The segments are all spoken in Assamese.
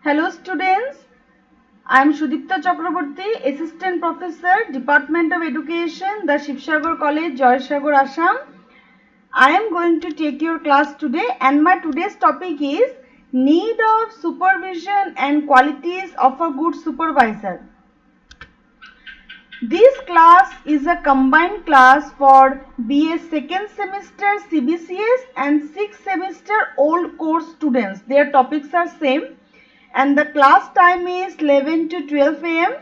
Hello students, I am Sudipta Chakraborty, Assistant Professor, Department of Education, the Shivsagar College, Joysagar, Assam. I am going to take your class today and my today's topic is Need of Supervision and Qualities of a Good Supervisor. This class is a combined class for BA second semester CBCS and 6th semester old course students. Their topics are same and the class time is 11 to 12 am.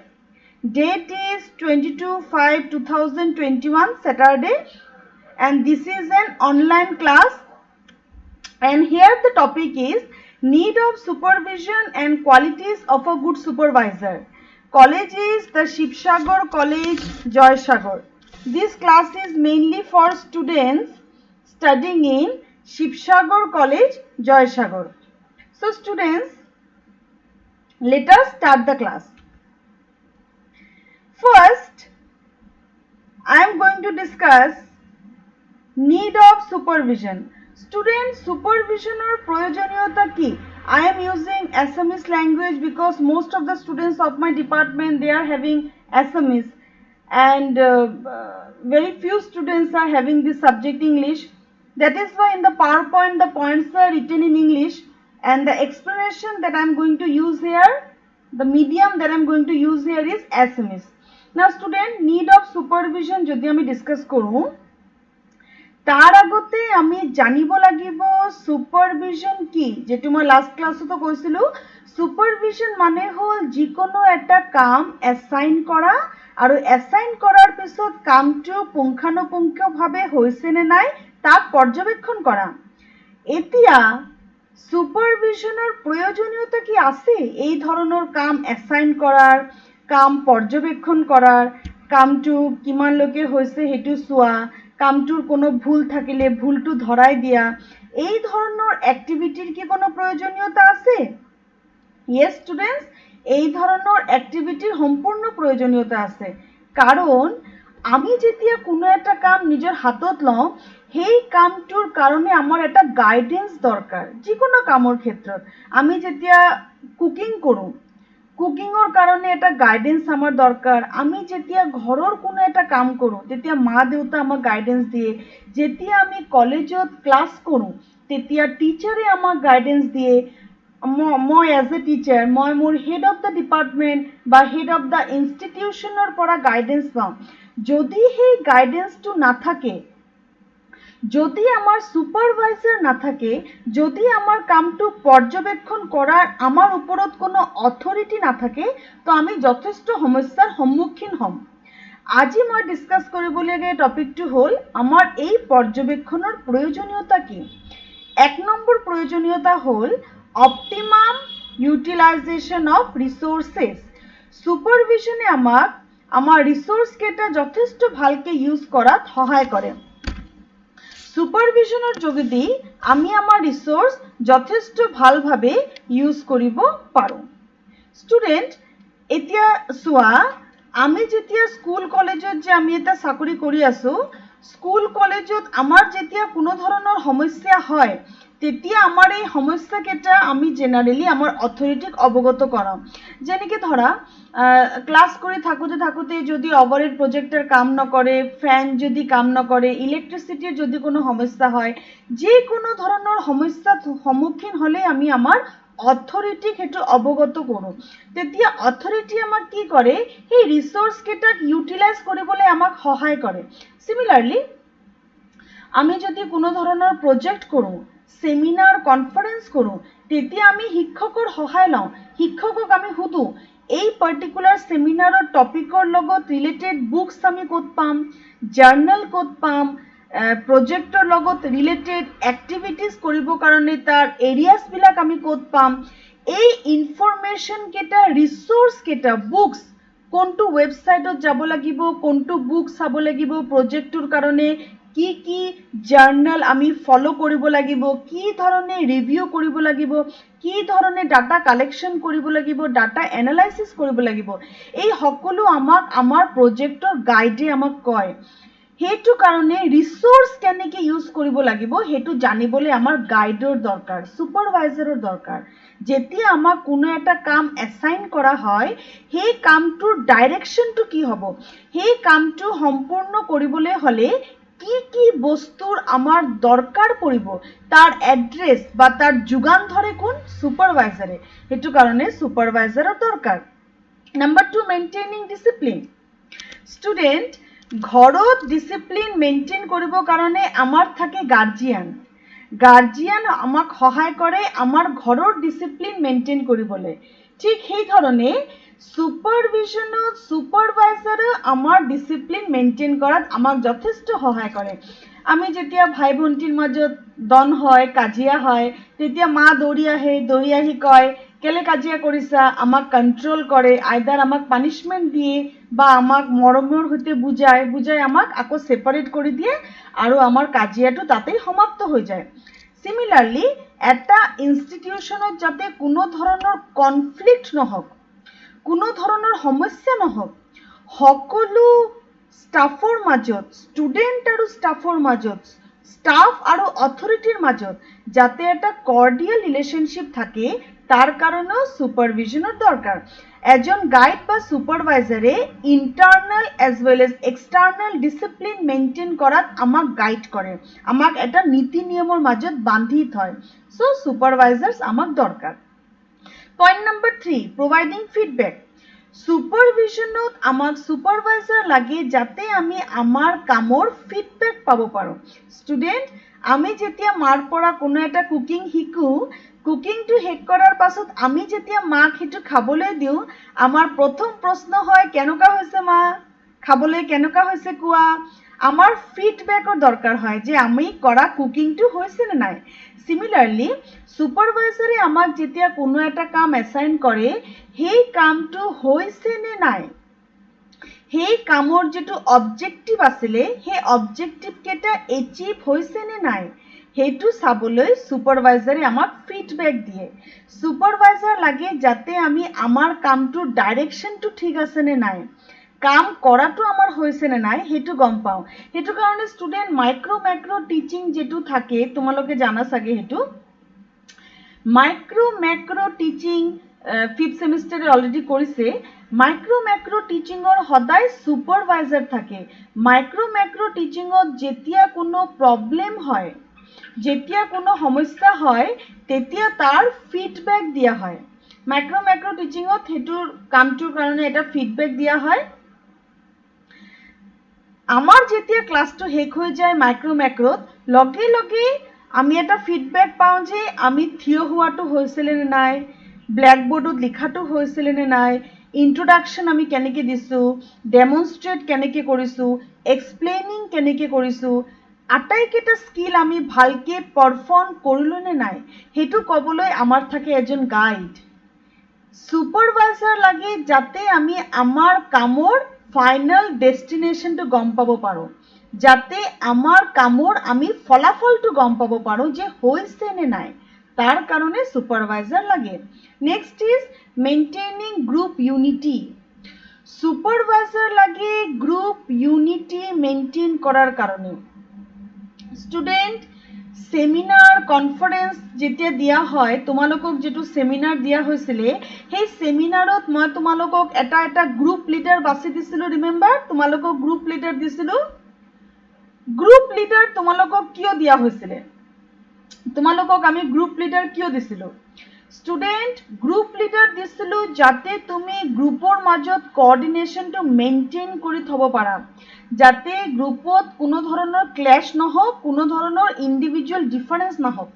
Date is 22/5/2021 Saturday and this is an online class, and here the topic is Need of Supervision and Qualities of a Good Supervisor. College is the Shivsagar College, Joysagar. This class is mainly for students studying in Shivsagar College, Joysagar. So students, let us start the class. First, I am going to discuss need of supervision. Students, supervision or proyojaniyota ki? I am using Assamese language because most of the students of my department, they are having Assamese, and very few students are having this subject English. That is why in the PowerPoint the points are written in English and the explanation that I am going to use here, the medium that I am going to use here is Assamese. Now student, need of supervision jodi ami discuss koru, तार आगते आमी जानिब लागिब सुपारविजन की, जेतु मैं लास्ट क्लासतो কৈছিলো सुपारविजन माने हल जिकोनो एटा काम असाइन करा आरो असाइन करार पिছত कामटो पुंखानुपुंखभावे होइसे ने नाइ ताक पर्यवेक्षण करा। एतिया सुपारविजनर प्रयोजनीयता कि आछे एई धरनेर काम असाइन करार, काम पर्यवेक्षण करार, कामटो किमान लोकेर होइसे हेतु चोआ, कामटोर कोनो भूल थाकिले भूलटो धराय दिया, এই ধরনের অ্যাক্টিভিটির কি কোনো প্রয়োজনীয়তা আছে? ইয়েস স্টুডেন্টস, এই ধরনের অ্যাক্টিভিটির সম্পূর্ণ প্রয়োজনীয়তা আছে, কারণ আমি যেতিয়া কোনো একটা কাম নিজের হাতত লওঁ সেই কামটোৰ কাৰণে আমাৰ একটা গাইডেন্স দৰকাৰ। যিকোনো কামৰ ক্ষেত্ৰত আমি যেতিয়া কুকিং কৰোঁ, কুকিংৰ কাৰণে এটা গাইডেন্স আমাৰ দৰকাৰ। আমি যেতিয়া ঘৰৰ কোনো এটা কাম কৰোঁ তেতিয়া মা দেউতা আমাক গাইডেন্স দিয়ে। যেতিয়া আমি কলেজত ক্লাছ কৰোঁ তেতিয়া টিচাৰে আমাক গাইডেন্স দিয়ে। মই এজ এ টিচাৰ মই মোৰ হেড অফ দ্য ডিপাৰ্টমেণ্ট বা হেড অফ দ্য ইনষ্টিটিউশ্যনৰ পৰা গাইডেন্স পাওঁ। যদি সেই গাইডেন্সটো নাথাকে, যদি আমার সুপারভাইজার না থাকে, যদি আমার কামটো পর্যবেক্ষণ করার আমার উপরত কোনো অথরিটি না থাকে, তো আমি যথেষ্ট সমস্যার সম্মুখীন হম। আজি মই ডিসকাস কৰিবলগীয়া টপিকটো হল আমাৰ এই পৰ্যবেক্ষণৰ প্ৰয়োজনীয়তা কি। 1 নম্বৰ প্ৰয়োজনীয়তা হল অপটিমাম ইউটিলাইজেশন অফ ৰিসোৰ্সেস। সুপাৰভিশনে আমাক আমাৰ ৰিসোৰ্স কেটা যথেষ্ট ভালকে ইউজ কৰাত সহায় কৰে। সুপাৰভিশনৰ যোগেদি আমি আমাৰ ৰিসোৰ্স যথেষ্ট ভালভাবে ইউজ কৰিব পাৰোঁ। স্টুডেন্ট, এতিয়া চোৱা, আমি যেতিয়া স্কুল কলেজত যে আমি এটা চাকৰি কৰি আছো, স্কুল কলেজত আমাৰ যেতিয়া কোনো ধৰণৰ সমস্যা হয় তেতিয়া আমাৰ এই সমস্যা কেটা আমি জেনাৰেলি আমাৰ অথৰিটিক অৱগত কৰাম। যেনেকৈ ধৰা ক্লাছ কৰি থাকোঁতে যদি ওভাरहेड প্ৰজেক্টৰ কাম নকৰে, ফ্যান যদি কাম নকৰে, ইলেকট্ৰিসিটিৰ যদি কোনো সমস্যা হয়, যে কোনো ধৰণৰ সমস্যাত সম্মুখীন হলে আমি আমাৰ অথৰিটিক হেতু অৱগত কৰোঁ। তেতিয়া অথৰিটি আমাক কি কৰে, সেই ৰিসোৰ্স কেটাক ইউটিলাইজ কৰিবলৈ আমাক সহায় কৰে। সিমিলাৰলি আমি যদি কোনো ধৰণৰ প্ৰজেক্ট কৰোঁ, সেমিনাৰ কনফাৰেন্স কৰোঁ, তেতিয়া আমি শিক্ষকৰ সহায় লওঁ। শিক্ষকক আমি সুধো এই পাৰ্টিকুলাৰ সেমিনাৰৰ টপিকৰ লগত ৰিলেটেড বুকস আমি ক'ত পাম, জাৰ্নাল ক'ত পাম, প্ৰজেক্টৰ লগত ৰিলেটেড এক্টিভিটিজ কৰিবৰ কাৰণে তাৰ এৰিয়াছবিলাক আমি ক'ত পাম, এই ইনফরমেশন কেটা রিসোর্স কেটা বুকস কোনটো ওয়েবসাইটত যাব লাগিব, কোনটো বুক চাব লাগিব, প্ৰজেক্টৰ কাৰণে কি কি জাৰ্নাল আমি ফলো কৰিব লাগিব, কি ধৰণে ৰিভিউ কৰিব লাগিব, কি ধৰণে ডাটা কালেকশ্যন কৰিব লাগিব, ডাটা এনালাইসিস কৰিব লাগিব, এই সকলো আমাক আমাৰ প্ৰজেক্টৰ গাইডে আমাক কয়। সেইটো কাৰণে ৰিসোৰ্স কেনেকৈ ইউজ কৰিব লাগিব সেইটো জানিবলৈ আমাৰ গাইডৰ দৰকাৰ, সুপাৰভাইজাৰৰ দৰকাৰ। যেতিয়া আমাক কোনো এটা কাম এছাইন কৰা হয় সেই কামটোৰ ডাইৰেকশ্যনটো কি হ'ব, সেই কামটো সম্পূৰ্ণ কৰিবলৈ হ'লে কি কি বস্তুৰ আমাৰ দৰকাৰ পৰিব তাৰ এড্ৰেছ বা তাৰ যোগান ধৰে কোন, সুপাৰভাইজাৰে। সেইটো কাৰণে সুপাৰভাইজাৰৰ দৰকাৰ। Number 2, maintaining discipline. স্টুডেন্ট, ঘৰত ডিসিপ্লিন মেইনটেইন কৰিবৰ কাৰণে আমাৰ থাকে গাৰ্জিয়ান। গাৰ্জিয়ান আমাক সহায় কৰে আমাৰ ঘৰৰ ডিসিপ্লিন মেইনটেইন কৰিবলৈ। ঠিক সেই ধৰণে সুপাৰভিজনত সুপাৰভাইজাৰে আমাৰ ডিসিপ্লিন মেইনটেইন কৰাত আমাক যথেষ্ট সহায় কৰে। আমি যেতিয়া ভাই ভণ্টিৰ মাজত দন হয়, কাজিয়া হয়, তেতিয়া মা দৌৰি আহি কয় কেলে কাজিয়া কৰিছা, আমাক কন্ট্ৰোল কৰে, আইদাৰ আমাক পানিশমেন্ট দিয়ে বা আমাক মৰমৰ সৈতে বুজাই আমাক আকৌ সেপাৰেট কৰি দিয়ে আৰু আমাৰ কাজিয়াটো তাতেই সমাপ্ত হৈ যায়। সিমিলাৰলি এটা ইনষ্টিটিউশনত যাতে কোনো ধৰণৰ কনফ্লিক্ট নহওক, কোনো ধৰণৰ সমস্যা নহওক, সকলো ষ্টাফৰ মাজত, ষ্টুডেণ্ট আৰু ষ্টাফৰ মাজত, ষ্টাফ আৰু অথৰিটিৰ মাজত যাতে এটা কৰ্ডিয়েল ৰিলেশ্যনশ্বিপ থাকে তাৰ কাৰণেও সুপাৰভিজনৰ দৰকাৰ। এজন গাইড বা সুপাৰভাইজাৰে internal as well as external discipline maintain কৰাত আমাক গাইড কৰে, আমাক এটা নীতি নিয়মৰ মাজত বান্ধি থয়। সো সুপাৰভাইজাৰ্স আমাক দৰকাৰ। Point number 3, providing feedback. সুপাৰভিজনত আমাক সুপাৰভাইজাৰ লাগে যাতে আমি আমাৰ কামৰ ফিডবেক পাব পাৰোঁ। ষ্টুডেণ্ট, আমি যেতিয়া মাৰ পৰা কোনো এটা কুকিং শিকোঁ, কুকিংটো শেষ কৰাৰ পাছত আমি যেতিয়া মাক সেইটো খাবলৈ দিওঁ, আমাৰ প্ৰথম প্ৰশ্ন হয় কেনেকুৱা হৈছে মা, খাবলৈ কেনেকুৱা হৈছে কোৱা। আমাৰ ফিডবেকৰ দৰকাৰ হয় যে আমি কৰা কুকিংটো হৈছে নে নাই। সিমিলাৰলি সুপাৰভাইজাৰে আমাক যেতিয়া কোনো এটা কাম এছাইন কৰে সেই কামটো হৈছে নে নাই, সেই কামৰ যেটো অবজেক্টিভ আছিলে সেই অবজেক্টিভ কেইটা এচিভ হৈছে নে নাই সেইটো চাবলৈ সুপাৰভাইজাৰে আমাক ফিডবেক দিয়ে। সুপাৰভাইজাৰ লাগে যাতে আমি আমাৰ কামটোৰ ডাইৰেকশ্যনটো ঠিক আছে নে নাই, কাম কৰাটো আমাৰ হৈছে নে নাই সেইটো গম পাওঁ। সেইটো কাৰণে ষ্টুডেণ্ট মাইক্ৰ' টিচিং যেটো থাকে তোমালোকে জানা চাগে, সেইটো মাইক্ৰ' টিচিং 5th সেমিষ্টাৰে অলৰেডি কৰিছে। মাইক্ৰ' টিচিঙৰ সদায় সুপাৰভাইজাৰ থাকে। মাইক্ৰ' টিচিঙত যেতিয়া কোনো প্ৰব্লেম হয়, যেতিয়া কোনো সমস্যা হয় তেতিয়া তাৰ ফিডবেক দিয়া হয়। মাইক্ৰ' টিচিঙত সেইটোৰ কামটোৰ কাৰণে এটা ফিডবেক দিয়া হয়। আমাৰ যেতিয়া ক্লাছটো শেষ হৈ যায় মাইক্ৰ'ত, লগে লগে আমি এটা ফিডবেক পাওঁ যে আমি থিয় হোৱাটো হৈছিলে নে নাই, ব্লেকবোৰ্ডত লিখাটো হৈছিলে নে নাই, ইন্ট্ৰডাকশ্যন আমি কেনেকৈ দিছোঁ, ডেমনষ্ট্ৰেট কেনেকৈ কৰিছোঁ, এক্সপ্লেইনিং কেনেকৈ কৰিছোঁ, আটাইকেইটা স্কিল আমি ভালকে পাৰফৰ্ম কৰিলোঁ নে নাই সেইটো ক'বলৈ আমাৰ থাকে এজন গাইড। সুপাৰভাইজাৰ লাগে যাতে আমি আমাৰ কামৰ ফাইনেল ডেষ্টিনেশ্যনটো গম পাব পাৰোঁ, যাতে আমাৰ কামৰ আমি ফলাফলটো গম পাব পাৰোঁ যে হৈছে নে নাই, তাৰ কাৰণে সুপাৰভাইজাৰ লাগে। Next is maintaining group unity. Supervisor লাগে গ্ৰুপ ইউনিটি মেইনটেইন কৰাৰ কাৰণে। ষ্টুডেণ্ট, সেমিনাৰ কনফাৰেন্স যেতিয়া দিয়া হয়, তোমালোকক যেটো সেমিনাৰ দিয়া হৈছিলে সেই সেমিনাৰত মই তোমালোকক এটা গ্ৰুপ লিডাৰ বাছি দিছিলোঁ। ৰিমেম্বাৰ, তোমালোকক গ্ৰুপ লিডাৰ দিছিলোঁ। গ্ৰুপ লিডাৰ তোমালোকক কিয় দিয়া হৈছিলে, তোমালোকক আমি গ্ৰুপ লিডাৰ কিয় দিছিলোঁ? ষ্টুডেণ্ট, গ্ৰুপ লিডাৰ দিছিলোঁ যাতে তুমি গ্ৰুপৰ মাজত কোঅৰ্ডিনেশ্যনটো মেইনটেইন কৰি থ'ব পাৰা, যাতে গ্ৰুপত কোনো ধৰণৰ ক্লেছ নহওক, কোনো ধৰণৰ ইণ্ডিভিজুৱেল ডিফাৰেঞ্চ নহওক,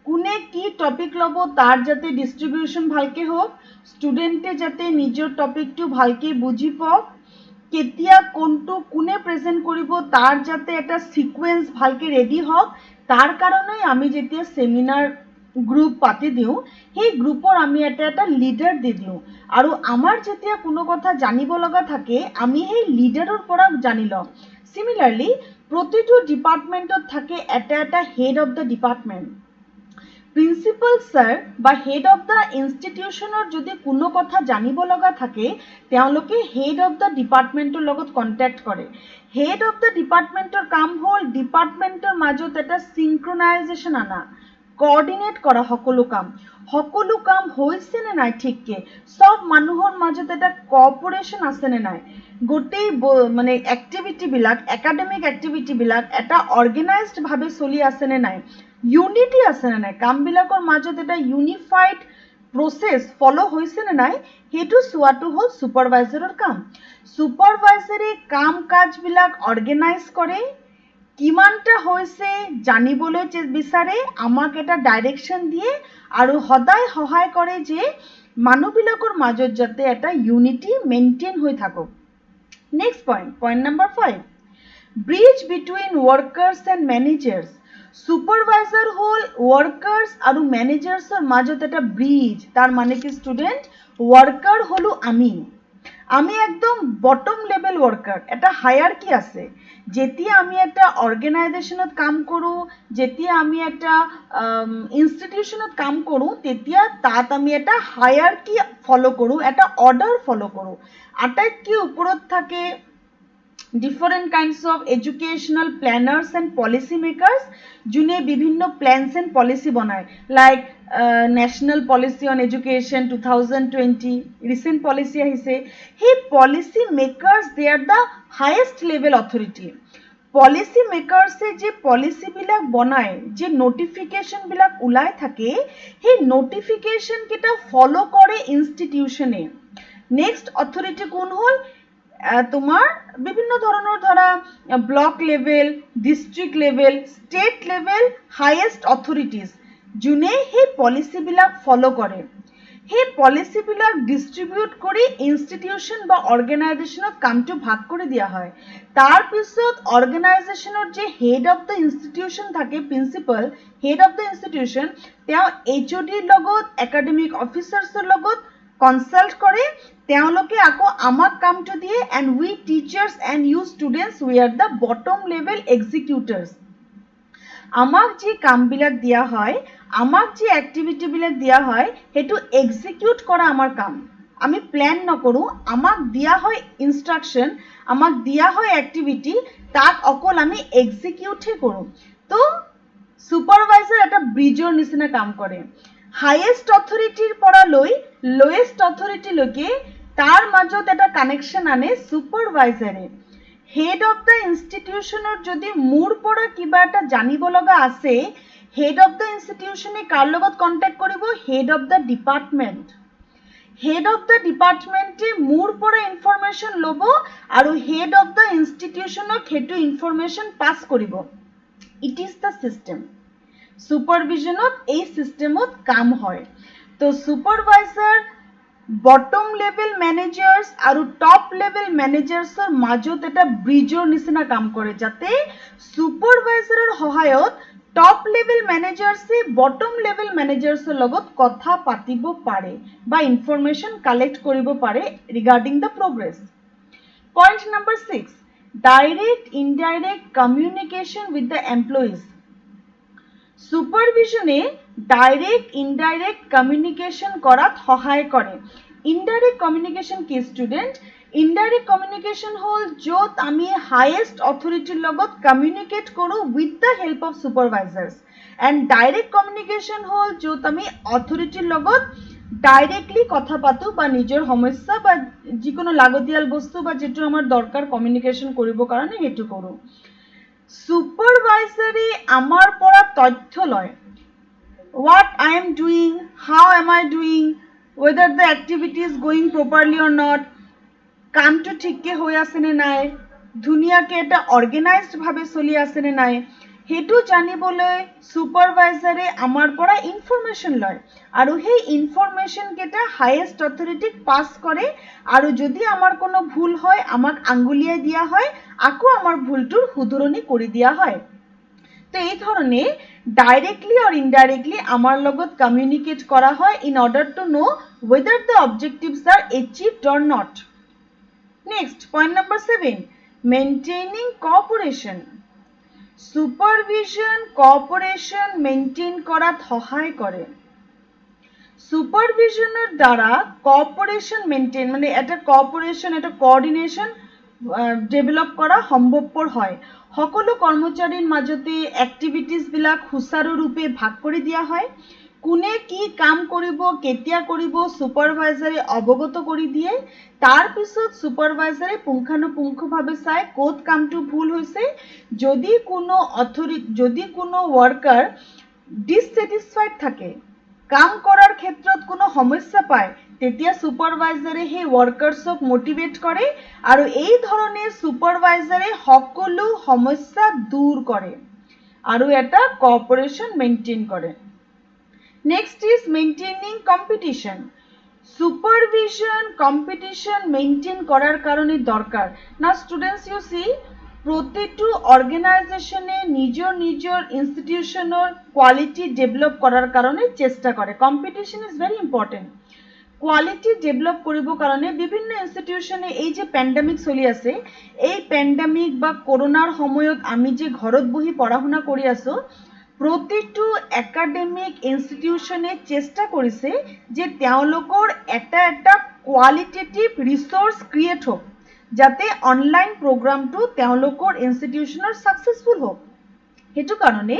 কোনে কি টপিক ল'ব তাৰ যাতে ডিষ্ট্ৰিবিউশ্যন ভালকে হওক, ষ্টুডেণ্টে যাতে নিজৰ টপিকটো ভালকে বুজি পাওক, কেতিয়া কোনটো কোনে প্ৰেজেণ্ট কৰিব তাৰ যাতে এটা সিকুৱেন্স ভালকে ৰেডি হওক, তাৰ কাৰণে আমি যেতিয়া সেমিনাৰ গ্ৰুপ পাতি দিওঁ সেই গ্ৰুপৰ আমি এটা লিডাৰ দি দিওঁ আৰু আমাৰ যেতিয়া কোনো কথা জানিব লগা থাকে আমি সেই লিডাৰৰ পৰা জানি লওঁ। সিমিলাৰলি প্ৰতিটো ডিপাৰ্টমেণ্টত থাকে এটা head of the department. Principal sir বা হেড অফ দ্য ইনষ্টিটিউশ্যনৰ যদি কোনো কথা জানিব লগা থাকে তেওঁলোকে হেড অফ দ্য ডিপাৰ্টমেণ্টৰ লগত কণ্টেক্ট কৰে। হেড অফ দ্য ডিপাৰ্টমেণ্টৰ কাম হ'ল ডিপাৰ্টমেণ্টৰ মাজত এটা চিনক্ৰনাইজেশ্যন আনা, কোঅৰ্ডিনেট কৰা সকলো কাম হৈছে নে নাই ঠিককে, সব মানুহৰ মাজত এটা কোঅপাৰেশ্যন আছে নে নাই, গোটেই মানে এক্টিভিটিবিলাক একাডেমিক এক্টিভিটিবিলাক এটা অৰ্গেনাইজড ভাৱে চলি আছে নে নাই, ইউনিটি আছে নে নাই, কামবিলাকৰ মাজত এটা ইউনিফাইড প্ৰচেছ ফলো হৈছে নে নাই, সেইটো চোৱাটো হ'ল ছুপাৰভাইজাৰৰ কাম। ছুপাৰভাইজাৰে কাম কাজবিলাক অৰ্গেনাইজ কৰে, কিমানটা হৈছে জানিবলৈ বিচাৰে, আমাক এটা ডাইৰেকশ্যন দিয়ে আৰু সদায় সহায় কৰে যে মানুহবিলাকৰ মাজত যাতে এটা ইউনিটি মেইনটেইন হৈ থাকক। Next point number 5, bridge between workers and managers. Supervisor হ'ল ৱৰ্কাৰ্ছ আৰু মেনেজাৰ্ছৰ মাজত এটা ব্ৰিজ। তাৰ মানে কি ষ্টুডেণ্ট, ৱৰ্কাৰ হ'লো আমি একদম বটম লেভেল ৱৰ্কাৰ, এটা হায়াৰকি আছে। যেতিয়া আমি এটা অৰ্গেনাইজেশ্যনত কাম কৰোঁ, যেতিয়া আমি এটা ইনষ্টিটিউশ্যনত কাম কৰোঁ, তেতিয়া তাত আমি এটা হায়াৰকি ফলো কৰোঁ, এটা অৰ্ডাৰ ফলো কৰোঁ। আটাইতকৈ ওপৰত থাকে different kinds of educational planners and policy makers, যোনে বিভিন্ন plans and policy বনায়, like national policy on education 2020 recent policy আহিছে। সেই policy makers, they are the highest level authority. policy makers যে policy বিলাক বনায়, যে notification বিলাক ওলাই থাকে, সেই notification কেইটা follow কৰে institutionে। next authority কোন হ'ল, তোমাৰ বিভিন্ন ধৰণৰ ধৰা block level, district level, state level highest authorities, যোনে সেই পলিচিবিলাক ফলো কৰে। সেই পলিচিবিলাক ডিষ্ট্ৰিবিউট কৰি ইনষ্টিটিউশ্যন বা অৰ্গেনাইজেশ্যনত কামটো ভাগ কৰি দিয়া হয়। তাৰপিছত অৰ্গেনাইজেশ্যনৰ যে হেড অফ দ্য ইনষ্টিটিউশ্যন থাকে, principal head of the institution, তেওঁ HODৰ লগত, একাডেমিক অফিচাৰ্ছৰ লগত কনচাল্ট কৰে, তেওঁলোকে আকৌ আমাক কামটো দিয়ে, and we teachers and you students, we are the bottom level executors. আমাক যি কামবিলাক দিয়া হয়, আমাক যি এক্টিভিটিবিলাক দিয়া হয়, সেইটো এক্সিকিউট কৰা আমাৰ কাম। আমি প্লেন নকৰোঁ, আমাক দিয়া হয় ইনষ্ট্ৰাকশ্যন, আমাক দিয়া হয় এক্টিভিটি, তাক অকল আমি এক্সিকিউটহে কৰোঁ। তো ছুপাৰভাইজাৰ এটা ব্ৰিজৰ নিচিনা কাম কৰে। হাইয়েষ্ট অথৰিটিৰ পৰা লৈ লোৱেষ্ট অথৰিটিলৈকে তাৰ মাজত এটা কানেকশ্যন আনে ছুপাৰভাইজাৰে। হেড অফ দ্য ইনষ্টিটিউশ্যনৰ যদি মোৰ পৰা কিবা এটা জানিব লগা আছে, হেড অফ দ্য ইনষ্টিটিউশ্যনে কাৰ লগত কণ্টেক্ট কৰিব, head of the department. Head of the ডিপাৰ্টমেণ্টে মোৰ পৰা ইনফৰমেশ্যন ল'ব আৰু হেড অফ দ্য ইনষ্টিটিউশ্যনক সেইটো ইনফৰমেশ্যন পাছ কৰিব। It is the system. ছুপাৰভিজনত এই চিষ্টেমত কাম হয়। তো ছুপাৰভাইজাৰ বটম লেভেল মেনেজাৰ্ছ আৰু টপ লেভেল মেনেজাৰ্ছৰ মাজত এটা ব্ৰিজৰ নিচিনা কাম কৰে, যাতে ছুপাৰভাইজাৰৰ সহায়ত টপ লেভেল মেনেজাৰ্ছে বটম লেভেল মেনেজাৰ্ছৰ লগত কথা পাতিব পাৰে বা ইনফৰমেশ্যন কালেক্ট কৰিব পাৰে regarding the progress. Point number 6, direct indirect communication with the employees. ছুপাৰভিজনে ডাইৰেক্ট ইনডাইৰেক্ট কমিউনিকেশ্যন কৰাত সহায় কৰে। ইনডাইৰেক্ট কমিউনিকেশ্যন কি ষ্টুডেণ্ট? ইনডাইৰেক্ট কমিউনিকেশ্যন হ'ল য'ত আমি হাইয়েষ্ট অথৰিটিৰ লগত কমিউনিকেট কৰোঁ with the help of supervisors, and direct communication হ'ল য'ত আমি অথৰিটিৰ লগত ডাইৰেক্টলি কথা পাতোঁ বা নিজৰ সমস্যা বা যিকোনো লাগতিয়াল বস্তু বা যিটো আমাৰ দৰকাৰ কমিউনিকেশ্যন কৰিবৰ কাৰণে সেইটো কৰোঁ। ছুপাৰভাইজাৰে আমাৰ পৰা তথ্য লয়, what I am doing, how am I doing, whether the activity is going properly or not, কামটো ঠিককে হৈ আছে নে নাই, ধুনীয়াকৈ এটা অৰ্গেনাইজড ভাৱে চলি আছে নে নাই, সেইটো জানিবলৈ ছুপাৰভাইজাৰে আমাৰ পৰা ইনফৰমেশ্যন লয় আৰু সেই ইনফৰমেশ্যন কেইটা হাইয়েষ্ট অথৰিটিক পাছ কৰে, আৰু যদি আমাৰ কোনো ভুল হয় আমাক আঙুলিয়াই দিয়া হয়, আকৌ আমাৰ ভুলটোৰ শুধৰণি কৰি দিয়া হয়। তো এই ধৰণে ডাইৰেক্টলি আৰু ইনডাইৰেক্টলি আমাৰ লগত কমিউনিকেট কৰা হয় in order to know whether the objectives are achieved or not. Next, point number 7, maintaining cooperation. Supervision cooperation maintain কৰাত সহায় কৰে। ছুপাৰভিজনৰ দ্বাৰা কৰ্পোৰেশ্যন মেইনটেইন, মানে এটা কৰ্পোৰেশ্যন, এটা কোঅৰ্ডিনেশ্যন ডেভেলপ কৰা সম্ভৱপৰ হয়। সকলো কৰ্মচাৰীৰ মাজতে এক্টিভিটিজবিলাক সুচাৰুৰূপে ভাগ কৰি দিয়া হয়। কোনে কি কাম কৰিব, কেতিয়া কৰিব ছুপাৰভাইজাৰে অৱগত কৰি দিয়ে। তাৰপিছত ছুপাৰভাইজাৰে পুংখানুপুংখভাৱে চাই ক'ত কামটো ভুল হৈছে। যদি কোনো ৱৰ্কাৰ ডিসস্যাটিসফাইড থাকে, কাম কৰাৰ ক্ষেত্ৰত কোনো সমস্যা পায়, তেতিয়া ছুপাৰভাইজাৰে সেই ৱৰ্কাৰ্ছক মোটিভেট কৰে আৰু এই ধৰণে ছুপাৰভাইজাৰে সকলো সমস্যা দূৰ কৰে আৰু এটা কোঅপাৰেশ্যন মেইনটেইন কৰে। Next is maintaining competition. Supervision competition maintain করার কারণে দরকার না। স্টুডেন্টস ইউ সি, প্রতিটো অর্গানাইজেশনে নিজের ইনস্টিটিউশনের কোয়ালিটি ডেভেলপ করার কারণে চেষ্টা করে। Competition is very important. Quality develop কৰিব কাৰণে বিভিন্ন ইনষ্টিটিউশনে এই যে পেণ্ডেমিক চলি আছে, এই পেণ্ডেমিক বা কৰোনাৰ সময়ত আমি যে ঘৰত বহি পঢ়া শুনা কৰি আছোঁ, প্ৰতিটো একাডেমিক ইনষ্টিটিউশনে চেষ্টা কৰিছে যে তেওঁলোকৰ এটা কোৱালিটেটিভ ৰিচোৰ্চ ক্ৰিয়েট হওক, যাতে অনলাইন প্ৰগ্ৰামটো তেওঁলোকৰ ইনষ্টিটিউশনৰ ছাকচেছফুল হওক। সেইটো কাৰণে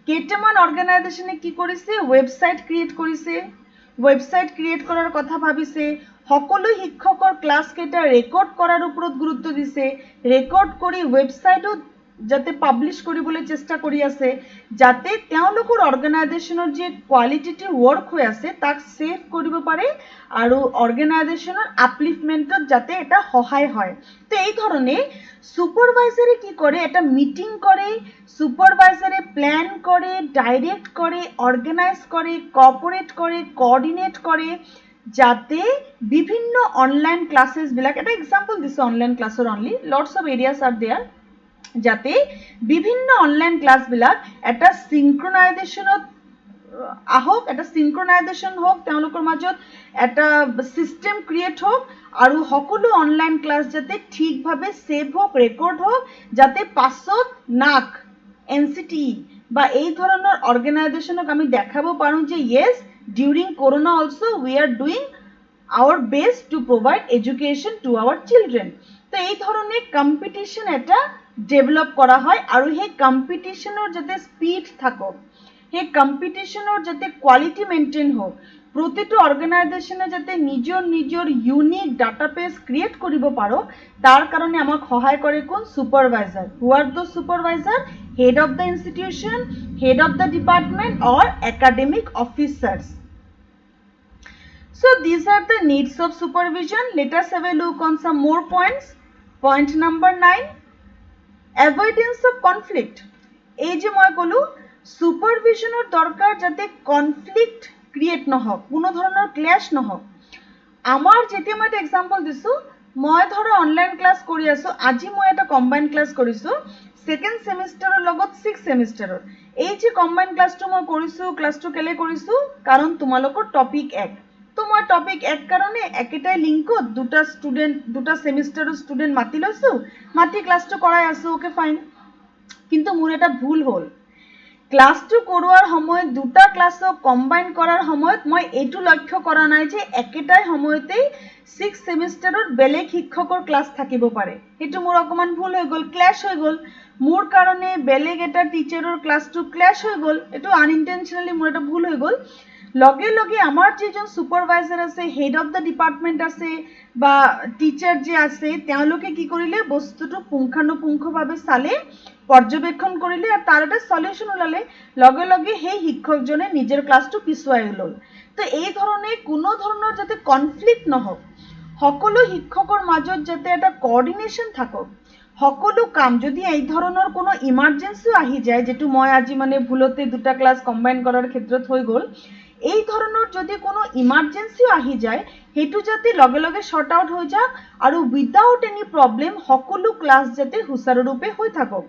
কেইটামান অৰ্গেনাইজেশনে কি কৰিছে, ৱেবছাইট ক্ৰিয়েট কৰিছে। ৱেবছাইট ক্ৰিয়েট কৰাৰ কথা ভাবিছে। সকলো শিক্ষকৰ ক্লাছকেইটা ৰেকৰ্ড কৰাৰ ওপৰত গুৰুত্ব দিছে। ৰেকৰ্ড কৰি ৱেবছাইটত যাতে পাব্লিছ কৰিবলৈ চেষ্টা কৰি আছে, যাতে তেওঁলোকৰ অৰ্গেনাইজেশনৰ যে কোৱালিটেটিভ ৱৰ্ক হৈ আছে তাক ছেভ কৰিব পাৰে আৰু অৰ্গেনাইজেশনৰ আপলিফমেণ্টত যাতে এটা সহায় হয়। তো এই ধৰণে সুপারভাইজারে কি করে, একটা মিটিং করে, সুপারভাইজারে প্ল্যান করে, ডাইরেক্ট করে, অর্গানাইজ করে, কোঅপারেট করে, কোঅর্ডিনেট করে, যাতে বিভিন্ন অনলাইন ক্লাसेसবিলাক, এটা এক্সাম্পল দিছোঁ অনলাইন ক্লাছৰ only, lots of areas are there, যাতে বিভিন্ন অনলাইন ক্লাছবিলাক এটা সিনক্ৰনাইজেশ্যনত আহক, এটা সিনক্ৰনাইজেশ্যন হওক, তেওঁলোকৰ মাজত এটা সিস্টেম ক্ৰিয়েট হওক আৰু সকলো অনলাইন ক্লাছ যাতে ঠিকভাৱে ছেভ হওক, ৰেকৰ্ড হওক, যাতে পাছত নাক NCTE বা এই ধৰণৰ অৰ্গেনাইজেশ্যনক আমি দেখাব পাৰোঁ যে yes, during corona also we are doing our best to provide education to our children. তো এই ধৰণে কম্পিটিশ্যন এটা ডেভেলপ কৰা হয় আৰু সেই কম্পিটিশ্যনৰ যাতে স্পীড থাকক, সেই কম্পিটিশ্যনৰ যাতে কোৱালিটি মেইনটেইন হোক, প্ৰতিটো অৰ্গেনাইজেশ্যনে যাতে নিজৰ ইউনিক ডাটাবেছ ক্ৰিয়েট কৰিব পাৰক, তাৰ কাৰণে আমাক সহায় কৰে কোন, supervisor. Who are the supervisor? Head of the institution, head of the department or academic officers. So these are the needs of supervision. Let us have a look on some more points. Point number 9, avoidance of conflict. এই যে মই কলো সুপাৰভিশনৰ দৰকাৰ যাতে কনফ্লিক্ট ক্ৰিয়েট নহওক, কোনো ধৰণৰ ক্লেশ নহওক। আমাৰ যেতিয়া মই এটা এক্সাম্পল দিছোঁ, মই ধৰা অনলাইন ক্লাছ কৰি আছোঁ, আজি মই এটা কম্বাইন ক্লাছ কৰিছোঁ ছেকেণ্ড ছেমিষ্টাৰৰ লগত ছিক্স ছেমিষ্টাৰৰ। এই যে কম্বাইন ক্লাছটো মই কৰিছোঁ, ক্লাছটো কেলে কৰিছোঁ, কাৰণ তোমালোকৰ টপিক এক। তো মই টপিক এক কাৰণে একেটাই লিংকত দুটা ছেমিষ্টাৰৰ ষ্টুডেণ্ট মাতি লৈছোঁ, মাতি ক্লাছটো কৰাই আছোঁ, অ'কে ফাইন। কিন্তু মোৰ এটা ভুল হ'ল, ক্লাছটো কৰোৱাৰ সময়ত দুটা ক্লাছক কম্বাইন কৰাৰ সময়ত মই এইটো লক্ষ্য কৰা নাই যে একেটাই সময়তেই ছিক্স ছেমিষ্টাৰত বেলেগ শিক্ষকৰ ক্লাছ থাকিব পাৰে। সেইটো মোৰ অকণমান ভুল হৈ গ'ল, ক্লেছ হৈ গ'ল। মোৰ কাৰণে বেলেগ এটা টিচাৰৰ ক্লাছটো ক্লেছ হৈ গ'ল, এইটো আনইণ্টেনশ্যনেলি মোৰ এটা ভুল হৈ গ'ল। লগে লগে আমাৰ যিজন সুপাৰভাইজাৰ আছে, হেড অফ দ্য ডিপাৰ্টমেণ্ট আছে বা টিচাৰ যে আছে, তেওঁলোকে কি কৰিলে, বস্তুটো পুংখানুপুংখভাৱে চালে, পৰ্যবেক্ষণ কৰিলে আৰু তাৰ এটা সলিউশ্যন ওলালে। লগে লগে সেই শিক্ষকজনে নিজৰ ক্লাছটো পিছুৱাই ল'ল। তো এই ধৰণে কোনো ধৰণৰ যাতে কনফ্লিক্ট নহওক, সকলো শিক্ষকৰ মাজত যাতে এটা কোঅৰ্ডিনেশ্যন থাকক, সকলো কাম যদি এই ধৰণৰ কোনো ইমাৰ্জেঞ্চিও আহি যায়, যেটো মই আজি মানে ভুলতে দুটা ক্লাছ কম্বাইন কৰাৰ ক্ষেত্ৰত হৈ গ'ল, এই ধৰণৰ যদি কোনো ইমাৰ্জেঞ্চিও আহি যায়, সেইটো যাতে লগে লগে শ্বৰ্ট আউট হৈ যাওক আৰু উইদাউট এনি প্ৰব্লেম সকলো ক্লাছ যাতে সুচাৰুৰূপে হৈ থাকক,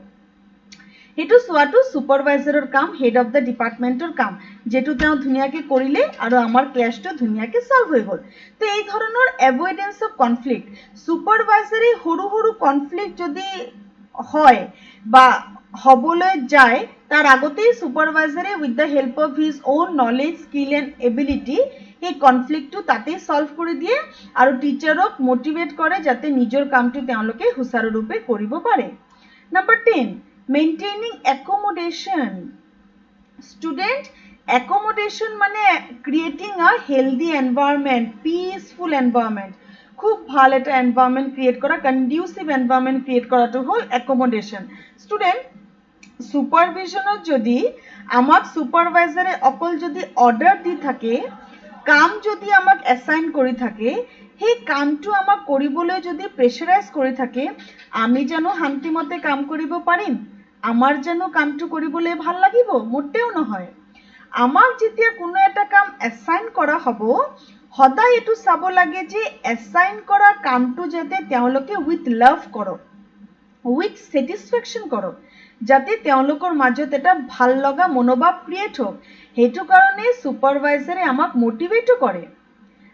সেইটো চোৱাটো সুপাৰভাইজাৰৰ কাম, হেড অফ দ্য ডিপাৰ্টমেণ্টৰ কাম, যেটো তেওঁ ধুনীয়াকৈ কৰিলে আৰু আমাৰ ক্লাছটো ধুনীয়াকৈ সলভ হৈ গ'ল। তো এই ধৰণৰ এভইডেন্স অফ কনফ্লিক্ট, সুপাৰভাইজাৰে সৰু সৰু কনফ্লিক্ট যদি হয় বা হ'বলৈ যায়, তাৰ আগতেই সুপাৰভাইজাৰে with the help of his own knowledge, skill and ability এই কনফ্লিক্টটো তাতেই সলভ কৰি দিয়ে আৰু টিচাৰক মোটিভেট কৰে যাতে নিজৰ কামটো তেওঁলোকে সুচাৰুৰূপে কৰিব পাৰে। Number 10, maintaining accommodation. Student, accommodation মানে creating a healthy environment, peaceful environment. খুব ভাল এটা এনভায়রনমেন্ট ক্রিয়েট করা, কন্ডিউসিভ এনভায়রনমেন্ট ক্রিয়েট করাটো হল অ্যাকোমোডেশন। স্টুডেন্ট, সুপারভিশনত যদি আমাক সুপারভাইজারে অকল যদি অর্ডার দি থাকে, কাম যদি আমাক এসাইন কৰি থাকে, সেই কামটো আমাক কৰিবলৈ যদি প্ৰেছাৰাইজ কৰি থাকে, আমি জানো শান্তিমতে কাম কৰিব পাৰিম? আমাৰ জানো কামটো কৰিবলৈ ভাল লাগিব? মোটেও নহয়। আমাক যেতিয়া কোনো এটা কাম এসাইন কৰা হ'ব, সদায় এইটো চাব লাগে যে এসাইন কৰা কামটো যাতে তেওঁলোকে উইথ লাভ কৰক, উইথ স্যাটিসফ্যাকশন কৰক, যাতে তেওঁলোকৰ মাজত এটা ভাল লগা মনোভাৱ ক্ৰিয়েট হওক। সেইটো কাৰণে সুপাৰভাইজাৰে আমাক মোটিভেটও কৰে,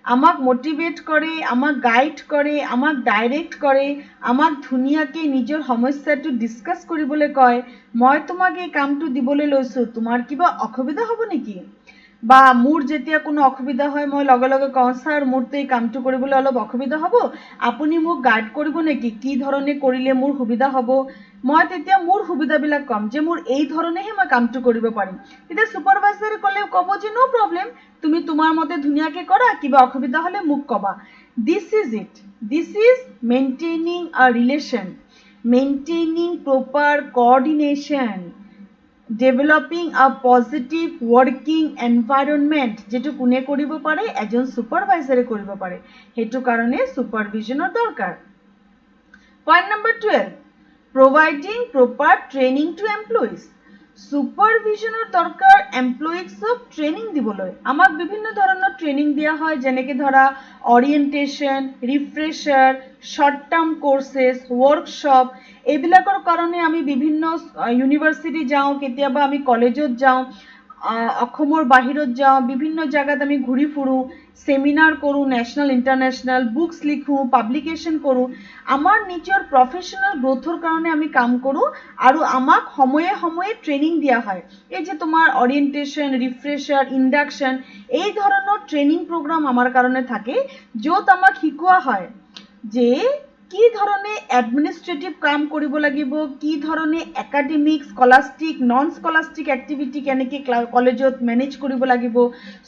আমাক মোটিভেট কৰে, আমাক গাইড কৰে, আমাক ডাইৰেক্ট কৰে, আমাক ধুনীয়াকৈ নিজৰ সমস্যাটো ডিছকাছ কৰিবলৈ কয়। মই তোমাক এই কামটো দিবলৈ লৈছোঁ, তোমাৰ কিবা অসুবিধা হ'ব নেকি? বা মোৰ যেতিয়া কোনো অসুবিধা হয় মই লগে লগে কওঁ, স্যাৰ মোৰতো এই কামটো কৰিবলৈ অলপ অসুবিধা হ'ব, আপুনি মোক গাইড কৰিব নেকি কি ধৰণে কৰিলে মোৰ সুবিধা হ'ব? মই তেতিয়া মোৰ সুবিধাবিলাক কম যে মোৰ এই ধৰণেহে মই কামটো কৰিব পাৰিম। তেতিয়া সুপাৰভাইজাৰে ক'ব যে নো প্ৰব্লেম, তুমি তোমাৰ মতে ধুনীয়াকৈ কৰা, কিবা অসুবিধা হ'লে মোক ক'বা। This is it, this is maintaining a relation, maintaining proper coordination, developing a positive working environment, যেটো কোনে কৰিব পাৰে? এজন সুপাৰভাইজাৰে কৰিব পাৰে। সেইটো কাৰণে সুপাৰভিশনৰ দৰকাৰ। Point number 12, providing proper training to employees. সুপাৰভিশনৰ দৰকাৰ এমপ্লয়িজক ট্ৰেইনিং দিবলৈ। আমাক বিভিন্ন ধৰণৰ ট্ৰেইনিং দিয়া হয়, যেনেকৈ ধৰা orientation, refresher, short term কোৰ্চেছ, workshop. এইবিলাকৰ কাৰণে আমি বিভিন্ন ইউনিভাৰ্চিটি যাওঁ, কেতিয়াবা আমি কলেজত যাওঁ, অসমৰ বাহিৰত যাওঁ, বিভিন্ন জায়গাত আমি ঘূৰি ফুৰোঁ, সেমিনাৰ কৰোঁ, ন্যাশনাল ইন্টাৰনেশনাল, বুকস লিখোঁ, পাব্লিকেশ্যন কৰোঁ। আমাৰ নিজৰ প্ৰফেশ্যনেল গ্ৰোথৰ কাৰণে আমি কাম কৰোঁ আৰু আমাক সময়ে সময়ে ট্ৰেইনিং দিয়া হয়। এই যে তোমাৰ অৰিয়েণ্টেশ্যন, ৰিফ্ৰেছাৰ, ইণ্ডাকশ্যন, এই ধৰণৰ ট্ৰেইনিং প্ৰগ্ৰাম আমাৰ কাৰণে থাকে, য'ত আমাক শিকোৱা হয় যে কি ধৰণে এডমিনিষ্ট্ৰেটিভ কাম কৰিব লাগিব, কি ধৰণে academic, scholastic, non scholastic activity কেনেকৈ কলেজত মেনেজ কৰিব লাগিব,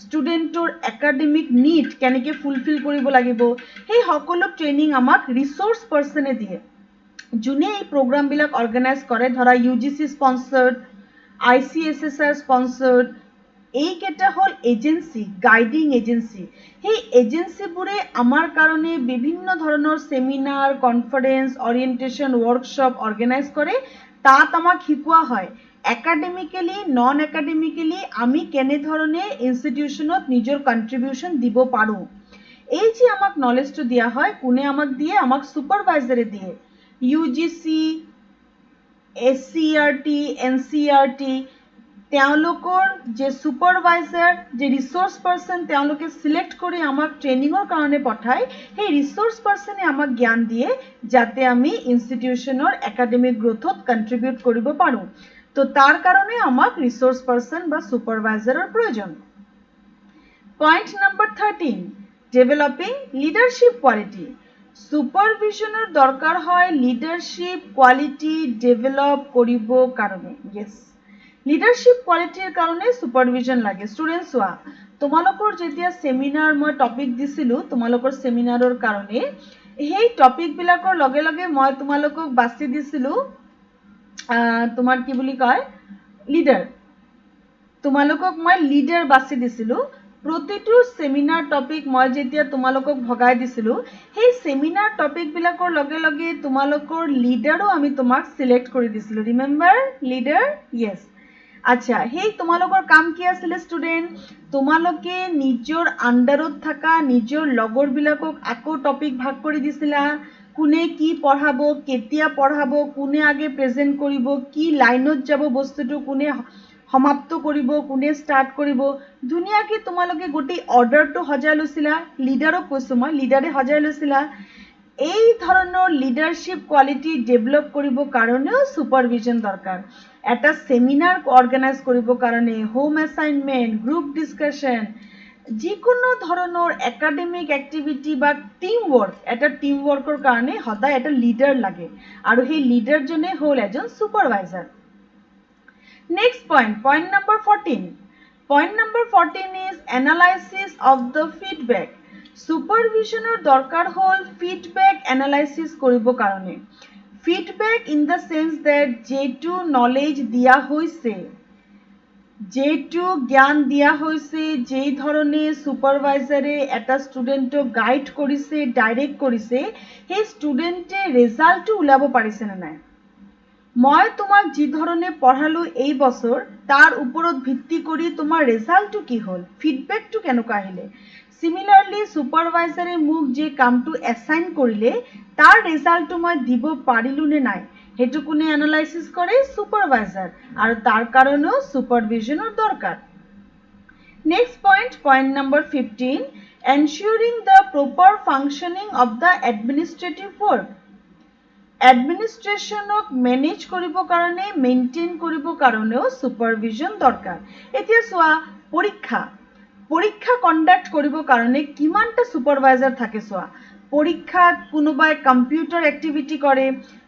ষ্টুডেণ্টৰ একাডেমিক নিড কেনেকৈ ফুলফিল কৰিব লাগিব, সেই সকলো ট্ৰেইনিং আমাক ৰিচোৰ্চ পাৰ্চনে দিয়ে, যোনে এই প্ৰগ্ৰামবিলাক অৰ্গেনাইজ কৰে। ধৰা UGC স্পন্সাৰ্ড, ICSSR স্পন্সাৰ্ড, এইকেইটা হ'ল এজেঞ্চি, গাইডিং এজেঞ্চি। সেই এজেঞ্চিবোৰে আমাৰ কাৰণে বিভিন্ন ধৰণৰ seminar, conference, orientation, workshop organise কৰে। তাত আমাক শিকোৱা হয় একাডেমিকেলি, নন একাডেমিকেলি আমি কেনেধৰণে ইনষ্টিটিউশ্যনত নিজৰ কণ্ট্ৰিবিউশ্যন দিব পাৰোঁ। এই যে আমাক নলেজটো দিয়া হয়, কোনে আমাক দিয়ে? আমাক সুপারভাইজারে দিয়ে। UGC, SCERT, NCERT, তেওঁলোকৰ যে সুপাৰভাইজাৰ, যে ৰিসোৰ্স পাৰ্সন তেওঁলোকে সিলেক্ট কৰি আমাক ট্ৰেইনিঙৰ কাৰণে পঠায়, সেই ৰিসোৰ্স পাৰ্সনে আমাক জ্ঞান দিয়ে যাতে আমি ইনষ্টিটিউশ্যনৰ একাডেমিক গ্ৰোথত কন্ট্ৰিবিউট কৰিব পাৰোঁ। তো তাৰ কাৰণে আমাক ৰিসোৰ্স পাৰ্সন বা সুপাৰভাইজাৰৰ প্ৰয়োজন। Point number 13, developing leadership quality. সুপাৰভিশনৰ দৰকাৰ হয় লিডাৰশিপ কোয়ালিটি ডেভেলপ কৰিব কাৰণে। ইয়েস, লিডাৰশিপ কোয়ালিটিৰ কাৰণে সুপাৰভিশন লাগে। ষ্টুডেণ্ট চোৱা, তোমালোকৰ যেতিয়া সেমিনাৰ মই টপিক দিছিলোঁ তোমালোকৰ সেমিনাৰৰ কাৰণে, সেই টপিকবিলাকৰ লগে লগে মই তোমালোকক বাছি দিছিলোঁ তোমাৰ কি বুলি কয় লিডাৰ, তোমালোকক মই লিডাৰ বাছি দিছিলোঁ। প্ৰতিটো সেমিনাৰ টপিক মই যেতিয়া তোমালোকক ভগাই দিছিলোঁ, সেই সেমিনাৰ টপিকবিলাকৰ লগে লগে তোমালোকৰ লিডাৰো আমি তোমাক সিলেক্ট কৰি দিছিলোঁ। Remember leader? ইয়েস। আচ্ছা, সেই তোমালোকৰ কাম কি আছিলে ষ্টুডেণ্ট? তোমালোকে নিজৰ আণ্ডাৰত থকা নিজৰ লগৰবিলাকক আকৌ টপিক ভাগ কৰি দিছিলা। কোনে কি পঢ়াব, কেতিয়া পঢ়াব, কোনে আগে প্ৰেজেণ্ট কৰিব, কি লাইনত যাব বস্তুটো, কোনে সমাপ্ত কৰিব, কোনে ষ্টাৰ্ট কৰিব, ধুনীয়াকৈ তোমালোকে গোটেই অৰ্ডাৰটো সজাই লৈছিলা। লিডাৰক কৈছোঁ মই, লিডাৰে সজাই লৈছিলা। এই ধৰণৰ লিডাৰশিপ কোৱালিটি ডেভেলপ কৰিব কাৰণেও সুপাৰভিশন দৰকাৰ। এটা সেমিনাৰ অৰ্গেনাইজ কৰিব কাৰণে হোম এছাইনমেণ্ট, গ্ৰুপ ডিছকাশ্যন, যিকোনো ধৰণৰ একাডেমিক এক্টিভিটি বা টিম ৱৰ্ক, এটা টিম ৱৰ্কৰ কাৰণে সদায় এটা লিডাৰ লাগে আৰু সেই লিডাৰজনে হ'ল এজন supervisor. Next point number 14। Point number 14 is analysis of the feedback. ছুপাৰভিজনৰ দৰকাৰ হ'ল ফিডবেক এনালাইচিছ কৰিবৰ কাৰণে। Feedback in the sense that যিটো নলেজ দিয়া হৈছে, যেটো জ্ঞান দিয়া হৈছে, যেই ধৰণে ছুপাৰভাইজাৰে এটা ষ্টুডেণ্টক গাইড কৰিছে, ডাইৰেক্ট কৰিছে, সেই ষ্টুডেণ্টে ৰিজাল্টটো ওলাব পাৰিছেনে নাই। মই তোমাক যি ধৰণে পঢ়ালো এই বছৰ, তাৰ ওপৰত ভিত্তি কৰি তোমাৰ ৰিজাল্টটো কি হ'ল, ফিডবেকটো কেনেকুৱা আহিলে। সিমিলাৰলি ছুপাৰভাইজাৰে মোক যে কামটো এছাইন কৰিলে, তাৰ ৰিজাল্টটো মই দিব পাৰিলো নে নাই, সেইটো কোনে এনালাইচিছ কৰে, ছুপাৰভাইজাৰ, আৰু তাৰ কাৰণেও ছুপাৰভিজনৰ দৰকাৰ। Next point number 15, ensuring the proper functioning of the administrative work. এডমিনিষ্ট্ৰেশ্যনক মেনেজ কৰিবৰ কাৰণে, মেইনটেইন কৰিবৰ কাৰণেও ছুপাৰভিজন দৰকাৰ। এতিয়া চোৱা, পৰীক্ষা কণ্ডাক্ট কৰিবৰ কাৰণে কিমানটা ছুপাৰভাইজাৰ থাকে চোৱা। পৰীক্ষাত কোনোবাই কম্পিউটাৰ এক্টিভিটি কৰে,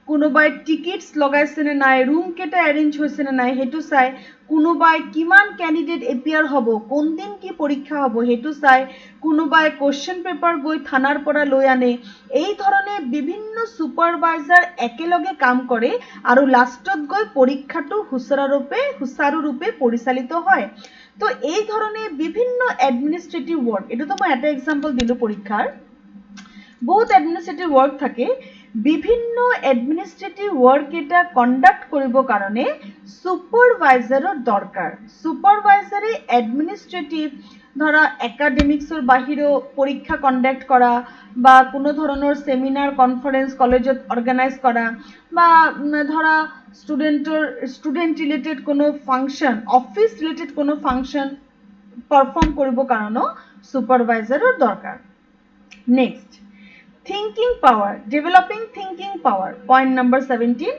কোনোবাই টিকেটছ লগাইছেনে নাই, ৰুম কেইটা এৰেঞ্জ হৈছেনে নাই সেইটো চাই, কোনোবাই কিমান কেণ্ডিডেট এপিয়াৰ হ'ব, কোনদিন কি পৰীক্ষা হ'ব সেইটো চাই, কোনোবাই কুৱেশ্যন পেপাৰ গৈ থানাৰ পৰা লৈ আনে। এই ধৰণে বিভিন্ন ছুপাৰভাইজাৰ একেলগে কাম কৰে আৰু লাষ্টত গৈ পৰীক্ষাটো সুচাৰুৰূপে পৰিচালিত হয়। তো এই ধৰণে বিভিন্ন এডমিনিষ্ট্ৰেটিভ ৱৰ্ক, এইটোতো মই এটা এক্সাম্পল দিলোঁ পৰীক্ষাৰ, বহুত এডমিনিষ্ট্ৰেটিভ ৱৰ্ক থাকে। বিভিন্ন এডমিনিষ্ট্ৰেটিভ ৱৰ্ক এটা কণ্ডাক্ট কৰিবৰ কাৰণে ছুপাৰভাইজাৰৰ দৰকাৰ। ছুপাৰভাইজাৰে এডমিনিষ্ট্ৰেটিভ, ধৰা একাডেমিক্সৰ বাহিৰেও পৰীক্ষা কণ্ডাক্ট কৰা, বা কোনো ধৰণৰ সেমিনাৰ কনফাৰেন্স কলেজত অৰ্গেনাইজ কৰা, বা ধৰা ষ্টুডেণ্ট ৰিলেটেড কোনো ফাংচন, অফিচ ৰিলেটেড কোনো ফাংচন পাৰফৰ্ম কৰিবৰ কাৰণেও ছুপাৰভাইজাৰৰ দৰকাৰ। Next, thinking power, developing thinking power. Point number 17,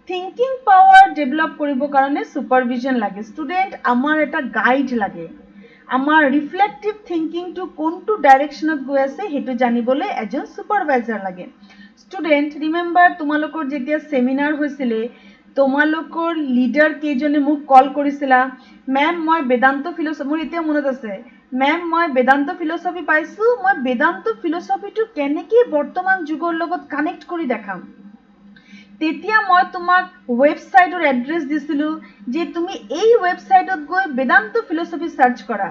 thinking power develop কৰিবৰ কাৰণে ছুপাৰভিজন লাগে। ষ্টুডেণ্ট, আমাৰ এটা গাইড লাগে, আমাৰ ৰিফ্লেক্টিভ থিংকিংটো কোনটো ডাইৰেকশ্যনত গৈ আছে সেইটো জানিবলৈ এজন ছুপাৰভাইজাৰ লাগে। ষ্টুডেণ্ট, ৰিমেম্বাৰ, তোমালোকৰ যেতিয়া ছেমিনাৰ হৈছিলে, তোমালোকৰ লিডাৰ কেইজনে মোক কল কৰিছিলা, মেম মই বেদান্ত ফিলচফি, মোৰ এতিয়া মনত আছে, মেম মই বেদান্ত ফিলচফি পাইছোঁ, মই বেদান্ত ফিলচফিটো কেনেকৈ বৰ্তমান যুগৰ লগত কানেক্ট কৰি দেখাম। তেতিয়া মই তোমাক ৱেবছাইটৰ এড্ৰেছ দিছিলোঁ যে তুমি এই ৱেবছাইটত গৈ বেদান্ত ফিলচফি চাৰ্চ কৰা।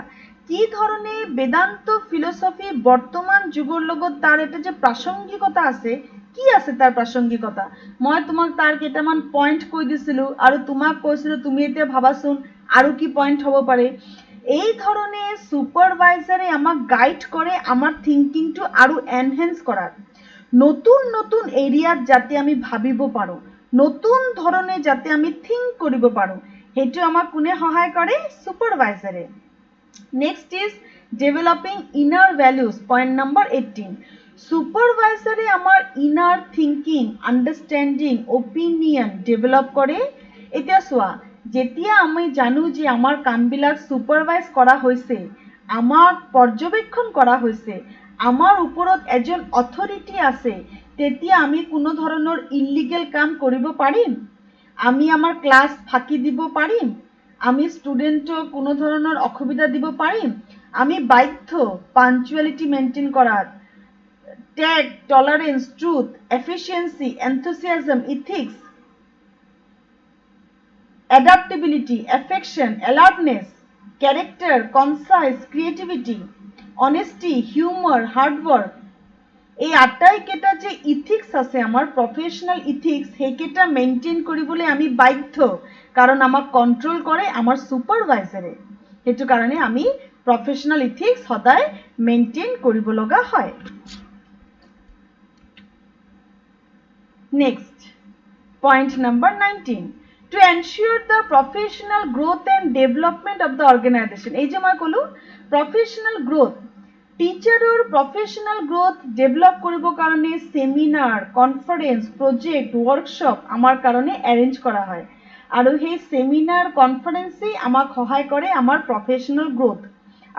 কি ধৰণে বেদান্ত ফিলচফি বৰ্তমান যুগৰ লগত তাৰ এটা যে প্ৰাসংগিকতা আছে, কি আছে তাৰ প্ৰাসংগিকতা, মই তোমাক তাৰ কেইটামান পইণ্ট কৈ দিছিলোঁ আৰু তোমাক কৈছিলোঁ তুমি এতিয়া ভাবাচোন আৰু কি পইণ্ট হ'ব পাৰে। এই ধৰণে ছুপাৰভাইজাৰে আমাক গাইড কৰে আমাৰ থিংকিংটো আৰু এনহেন্স কৰাত, নতুন নতুন এৰিয়াত যাতে আমি ভাবিব পাৰোঁ, নতুন ধৰণে যাতে আমি থিংক কৰিব পাৰোঁ, সেইটো আমাক কোনে সহায় কৰে, ছুপাৰভাইজাৰে। Next is developing inner values. Point number 18, ছুপাৰভাইজাৰে আমাৰ inner thinking, understanding, opinion develop কৰে। এতিয়া চোৱা, যেতিয়া আমি জানো যে আমাৰ কামবিলাক ছুপাৰভাইজ কৰা হৈছে, আমাক পৰ্যবেক্ষণ কৰা হৈছে, আমাৰ ওপৰত এজন অথৰিটি আছে, তেতিয়া আমি কোনো ধৰণৰ ইলিগেল কাম কৰিব পাৰিম, আমি আমাৰ ক্লাছ ফাঁকি দিব পাৰিম, আমি ষ্টুডেণ্টক কোনো ধৰণৰ অসুবিধা দিব পাৰিম, আমি বাধ্য পাঞ্চুৱেলিটি মেইনটেইন কৰাত, tact, tolerance, truth, efficiency, enthusiasm, ethics, adaptability, affection, alertness, character, concise, creativity, honesty, humour, hard work, এই আটাইকেইটা যে ইথিক্স আছে আমাৰ প্ৰফেশ্যনেল ইথিক্স, সেইকেইটা মেইনটেইন কৰিবলৈ আমি বাধ্য, কাৰণ আমাক কণ্ট্ৰল কৰে আমাৰ ছুপাৰভাইজাৰে। সেইটো কাৰণে আমি প্ৰফেশ্যনেল ইথিক্স সদায় মেইনটেইন কৰিব লগা হয়। Next, point number 19, to ensure the professional growth and development of the organization. এই যে মই ক'লো professional growth, টিচাৰৰ প্ৰফেশ্যনেল গ্ৰোথ ডেভেলপ কৰিবৰ কাৰণে সেমিনাৰ, কনফাৰেন্স, প্ৰজেক্ট, ৱৰ্কশ্বপ আমাৰ কাৰণে এৰেঞ্জ কৰা হয়, আৰু সেই সেমিনাৰ, কনফাৰেন্সেই আমাক সহায় কৰে আমাৰ প্ৰফেশ্যনেল গ্ৰোথ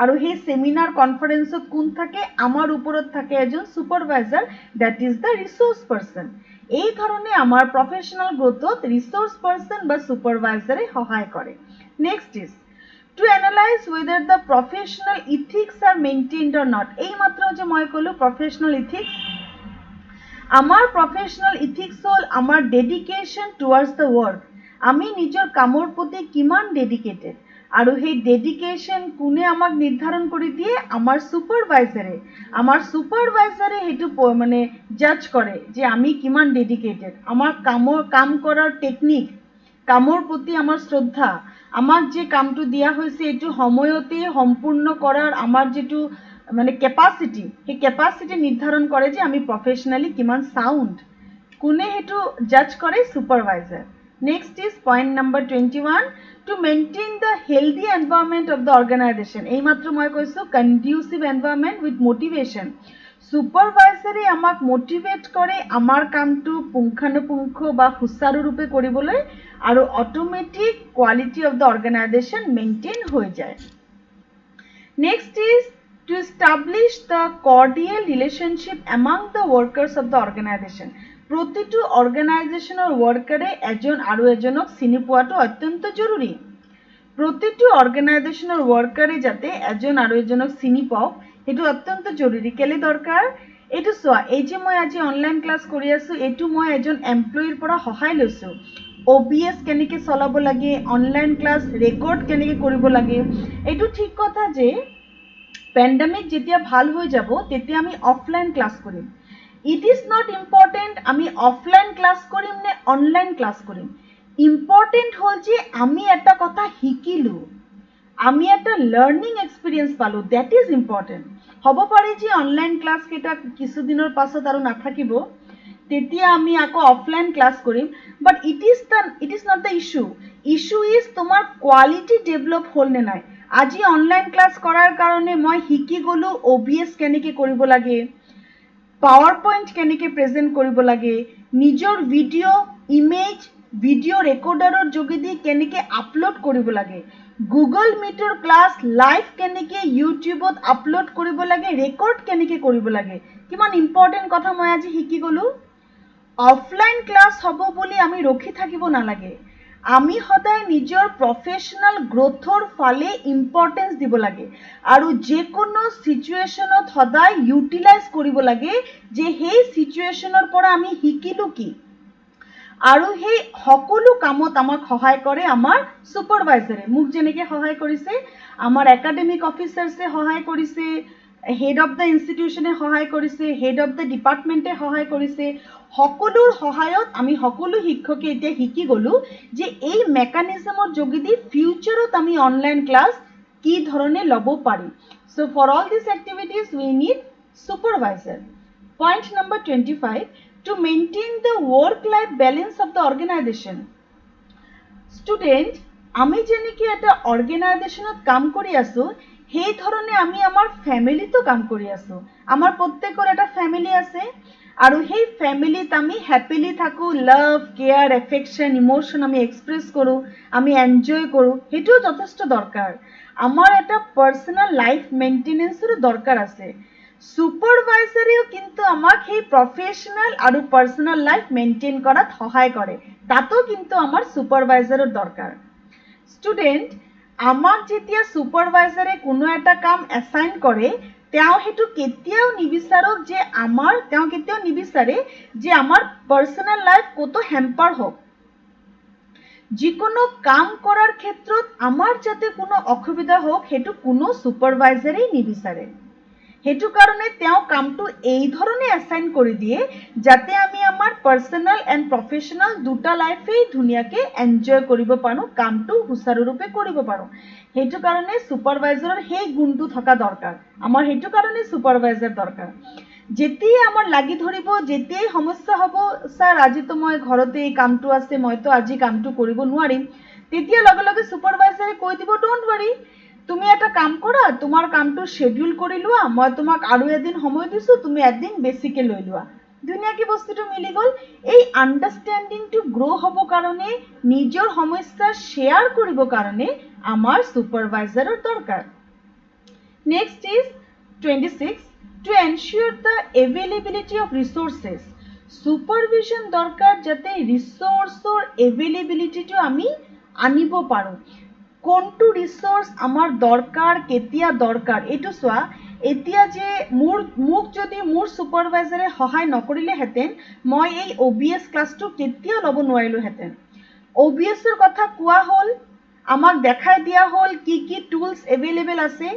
আৰু সেই সেমিনাৰ কনফাৰেন্সত কোন থাকে আমাৰ ওপৰত থাকে এজন সুপাৰভাইজাৰ that is the resource person এই ধৰণে আমাৰ প্ৰফেশনাল গ্ৰোথত ৰিসোৰ্স পাৰসন বা সুপাৰভাইজাৰে সহায় কৰে next is to analyze whether the professional ethics are maintained or not এই মাত্ৰ যে মই কলো professional ethics আমাৰ professional ethics হল আমাৰ dedication towards the work আমি নিজৰ কামৰ প্ৰতি কিমান ডেডিকেটেড আৰু সেই ডেডিকেশন কোনে আমাক নিৰ্ধাৰণ কৰি দিয়ে আমাৰ সুপাৰভাইজাৰে হেতু মানে জাজ কৰে যে আমি কিমান ডেডিকেটেড আমাৰ কাম কৰাৰ টেকনিক কামৰ প্ৰতি আমাৰ শ্ৰদ্ধা আমাক যে কামটো দিয়া হৈছে এটো সময়তে সম্পূৰ্ণ কৰাৰ আমাৰ যেটো মানে ক্যাপাসিটি সেই ক্যাপাসিটি নিৰ্ধাৰণ কৰে যে আমি প্ৰফেশনালি কিমান সাউন্ড কোনে হেতু জাজ কৰে supervisor next is point number 21 to maintain the healthy environment of the organization এই মাত্ৰ মই কৈছো conducive environment with motivation সুপাৰভাইজাৰে আমাক মোটিভেট কৰে আমাৰ কামটো পুংখানুপুংখ বা সুচাৰু ৰূপে কৰিবলৈ আৰু automatic quality of the organisation maintain হৈ যায় next is to establish the cordial relationship among the workers of the organization প্ৰতিটো অৰ্গানাইজেশ্যনৰ ওয়াৰ্কাৰে এজন আৰু এজনক চিনি পোৱাটো অত্যন্ত জৰুৰী প্ৰতিটো অৰ্গানাইজেশ্যনৰ ওয়াৰ্কাৰে যাতে এজন আৰু এজনক চিনি পাওক এটো অত্যন্ত জৰুৰী কেলে দৰকাৰ এটো সোৱা এই যে মই আজি অনলাইন ক্লাস কৰি আছো এটো মই এজন এমপ্লয়িৰ পৰা সহায় লৈছো OBS কেনেকে চলাব লাগে অনলাইন ক্লাস ৰেকৰ্ড কেনেকে কৰিব লাগে এটো ঠিক কথা যে পেন্ডেমিক যেতিয়া ভাল হৈ যাব তেতিয়া আমি অফলাইন ক্লাস কৰিম It is not important আমি অফলাইন ক্লাস কৰিম নে অনলাইন ক্লাস কৰিম ইম্পর্টেন্ট হল যে আমি একটা কথা শিকিলো আমি একটা লার্নিং এক্সপেরিয়েন্স পালো দ্যাট ইজ ইম্পর্টেন্ট হব পারে যে অনলাইন ক্লাস কেটা কিছুদিনৰ পাছত আৰু নাথাকিব তেতিয়া আমি আকৌ অফলাইন ক্লাস কৰিম but it is not the issue is তোমাৰ কোৱালিটি ডেভেলপ হল নে নাই আজি অনলাইন ক্লাস কৰাৰ কাৰণে মই শিকি গলো OBS কেনেকে কৰিব লাগে PowerPoint কেনেকে প্ৰেজেন্ট কৰিব লাগে নিজৰ ইমেজ ভিডিও ৰেকৰ্ডাৰৰ যোগেদি কেনেকে আপলোড কৰিব লাগে Google Meeter ক্লাস লাইভ কেনেকে YouTubeত আপলোড কৰিব লাগে ৰেকৰ্ড কেনেকে কৰিব লাগে কিমান ইম্পৰ্টেন্ট কথা মই আজি শিকি গলো অফলাইন ক্লাস হ'ব বুলি আমি ৰখি থাকিব নালাগে আমি সদায় নিজৰ প্ৰফেশনাল গ্ৰোথৰ ফালে ইম্পৰ্টেন্স দিব লাগে আৰু যে কোনো সিচুৱেচনত সদায় ইউটিলাইজ কৰিব লাগে যে সেই সিচুৱেচনৰ পৰা আমি শিকিলো কি আৰু সেই সকলো কামত আমাক সহায় কৰে আমাৰ সুপাৰভাইজাৰে মোক যেনেকে সহায় কৰিছে আমাৰ একাডেমিক অফিচাৰছে সহায় কৰিছে হেড অফ দ্য ইনষ্টিটিউশনে সহায় কৰিছে হেড অফ দ্য ডিপাৰ্টমেন্টে সহায় কৰিছে সকলোৰ সহায়ত আমি সকলো শিক্ষকে এতিয়া শিকি গলো যে এই মেকানিজমৰ যোগেদি ফিউচাৰত আমি অনলাইন ক্লাস কি ধৰণে লব পাৰি so for all this activities we need supervisor point number 25 to maintain the work-life balance of the organization. Student, আমি যেনেকি এটা অর্গানাইজেশনত কাম কৰি আছো সেই ধৰণে আমি আমাৰ ফ্যামিলিতো কাম কৰি আছো আমাৰ প্ৰত্যেকৰ এটা ফ্যামিলি আছে আৰু সেই ফ্যামিলিত আমি হ্যাপিলি থাকো লাভ কেয়াৰ এফেকশন ইমোশন আমি এক্সপ্ৰেস কৰো আমি এনজয় কৰো হেতু যথেষ্ট দৰকাৰ আমাৰ এটা পাৰ্সোনাল লাইফ মেইনটেনেন্সৰ দৰকাৰ আছে সুপাৰভাইজাৰেও কিন্তু আমাক সেই প্ৰফেশনাল আৰু পাৰ্সোনাল লাইফ মেইনটেইন কৰাত সহায় কৰে তাতো কিন্তু আমাৰ সুপাৰভাইজাৰৰ দৰকাৰ স্টুডেন্ট আমাক যেতিয়া সুপাৰভাইজাৰে কোনো এটা কাম এসাইন কৰে তেওঁ হেতু কেতিয়াও নিবিচাৰক যে তেওঁ কেতিয়াও নিবিচাৰে যে আমাৰ পাৰ্সোনাল লাইফ কত হ্যাম্পাৰ হোক যিকোনো কাম কৰাৰ ক্ষেত্ৰত আমাৰ যাতে কোনো অসুবিধা হোক হেতু কোনো সুপাৰভাইজাৰেই নিবিচাৰে হেতু কাৰণে তেওঁ কামটো এই ধৰণে এসাইন কৰি দিয়ে যাতে আমি আমাৰ পাৰ্সোনাল এন্ড প্ৰফেশনাল দুটা লাইফেই ধুনিয়াকে এনজয় কৰিব পাৰো কামটো হুচাৰুৰূপে কৰিব পাৰো হেতু কাৰণে সুপাৰভাইজাৰৰ সেই গুণটো থকা দৰকাৰ আমাৰ হেতু কাৰণে সুপাৰভাইজাৰ দৰকাৰ যেতিয়াই আমাৰ লাগি ধৰিব যেতিয়াই সমস্যা হ'ব স্যাৰ আজি তো মই ঘৰতে এই কামটো আছে মই তো আজি কামটো কৰিব নোৱাৰিম তেতিয়া লগে লগে সুপাৰভাইজাৰে কৈ দিব ডোন্ট ওয়াৰি তুমি এটা কাম কৰা তোমাৰ কামটো শেডিউল কৰি লোৱা মই তোমাক আৰু এদিন সময় দিছো তুমি এদিন বেছিকে লৈ লোৱা দুনিয়াকে বস্তুটো মিলি গল এই আন্ডাৰস্ট্যান্ডিং টু গ্ৰো হ'ব কাৰণে নিজৰ সমস্যা শেয়াৰ কৰিব কাৰণে আমাৰ সুপাৰভাইজাৰৰ দৰকাৰ Next is 26, to ensure the availability of resources. Supervision দরকার যাতে ৰিসোৰ্সৰ availabilityটো আমি আনিব পাৰো। কোনটো ৰিসোৰ্স আমাৰ দৰকাৰ কেতিয়া দৰকাৰ এটো সোয়া। এতিয়া যে মোক যদি মোৰ সুপাৰভাইজাৰে সহায় নকৰিলে হেতেন মই এই OBS ক্লাসটো কেতিয়া লব নোৱাৰিলো হেতেন। OBS এৰ কথা কোৱা হল, আমাক দেখাই দিয়া হল কি কি টুলস এভেইলেবল আছে,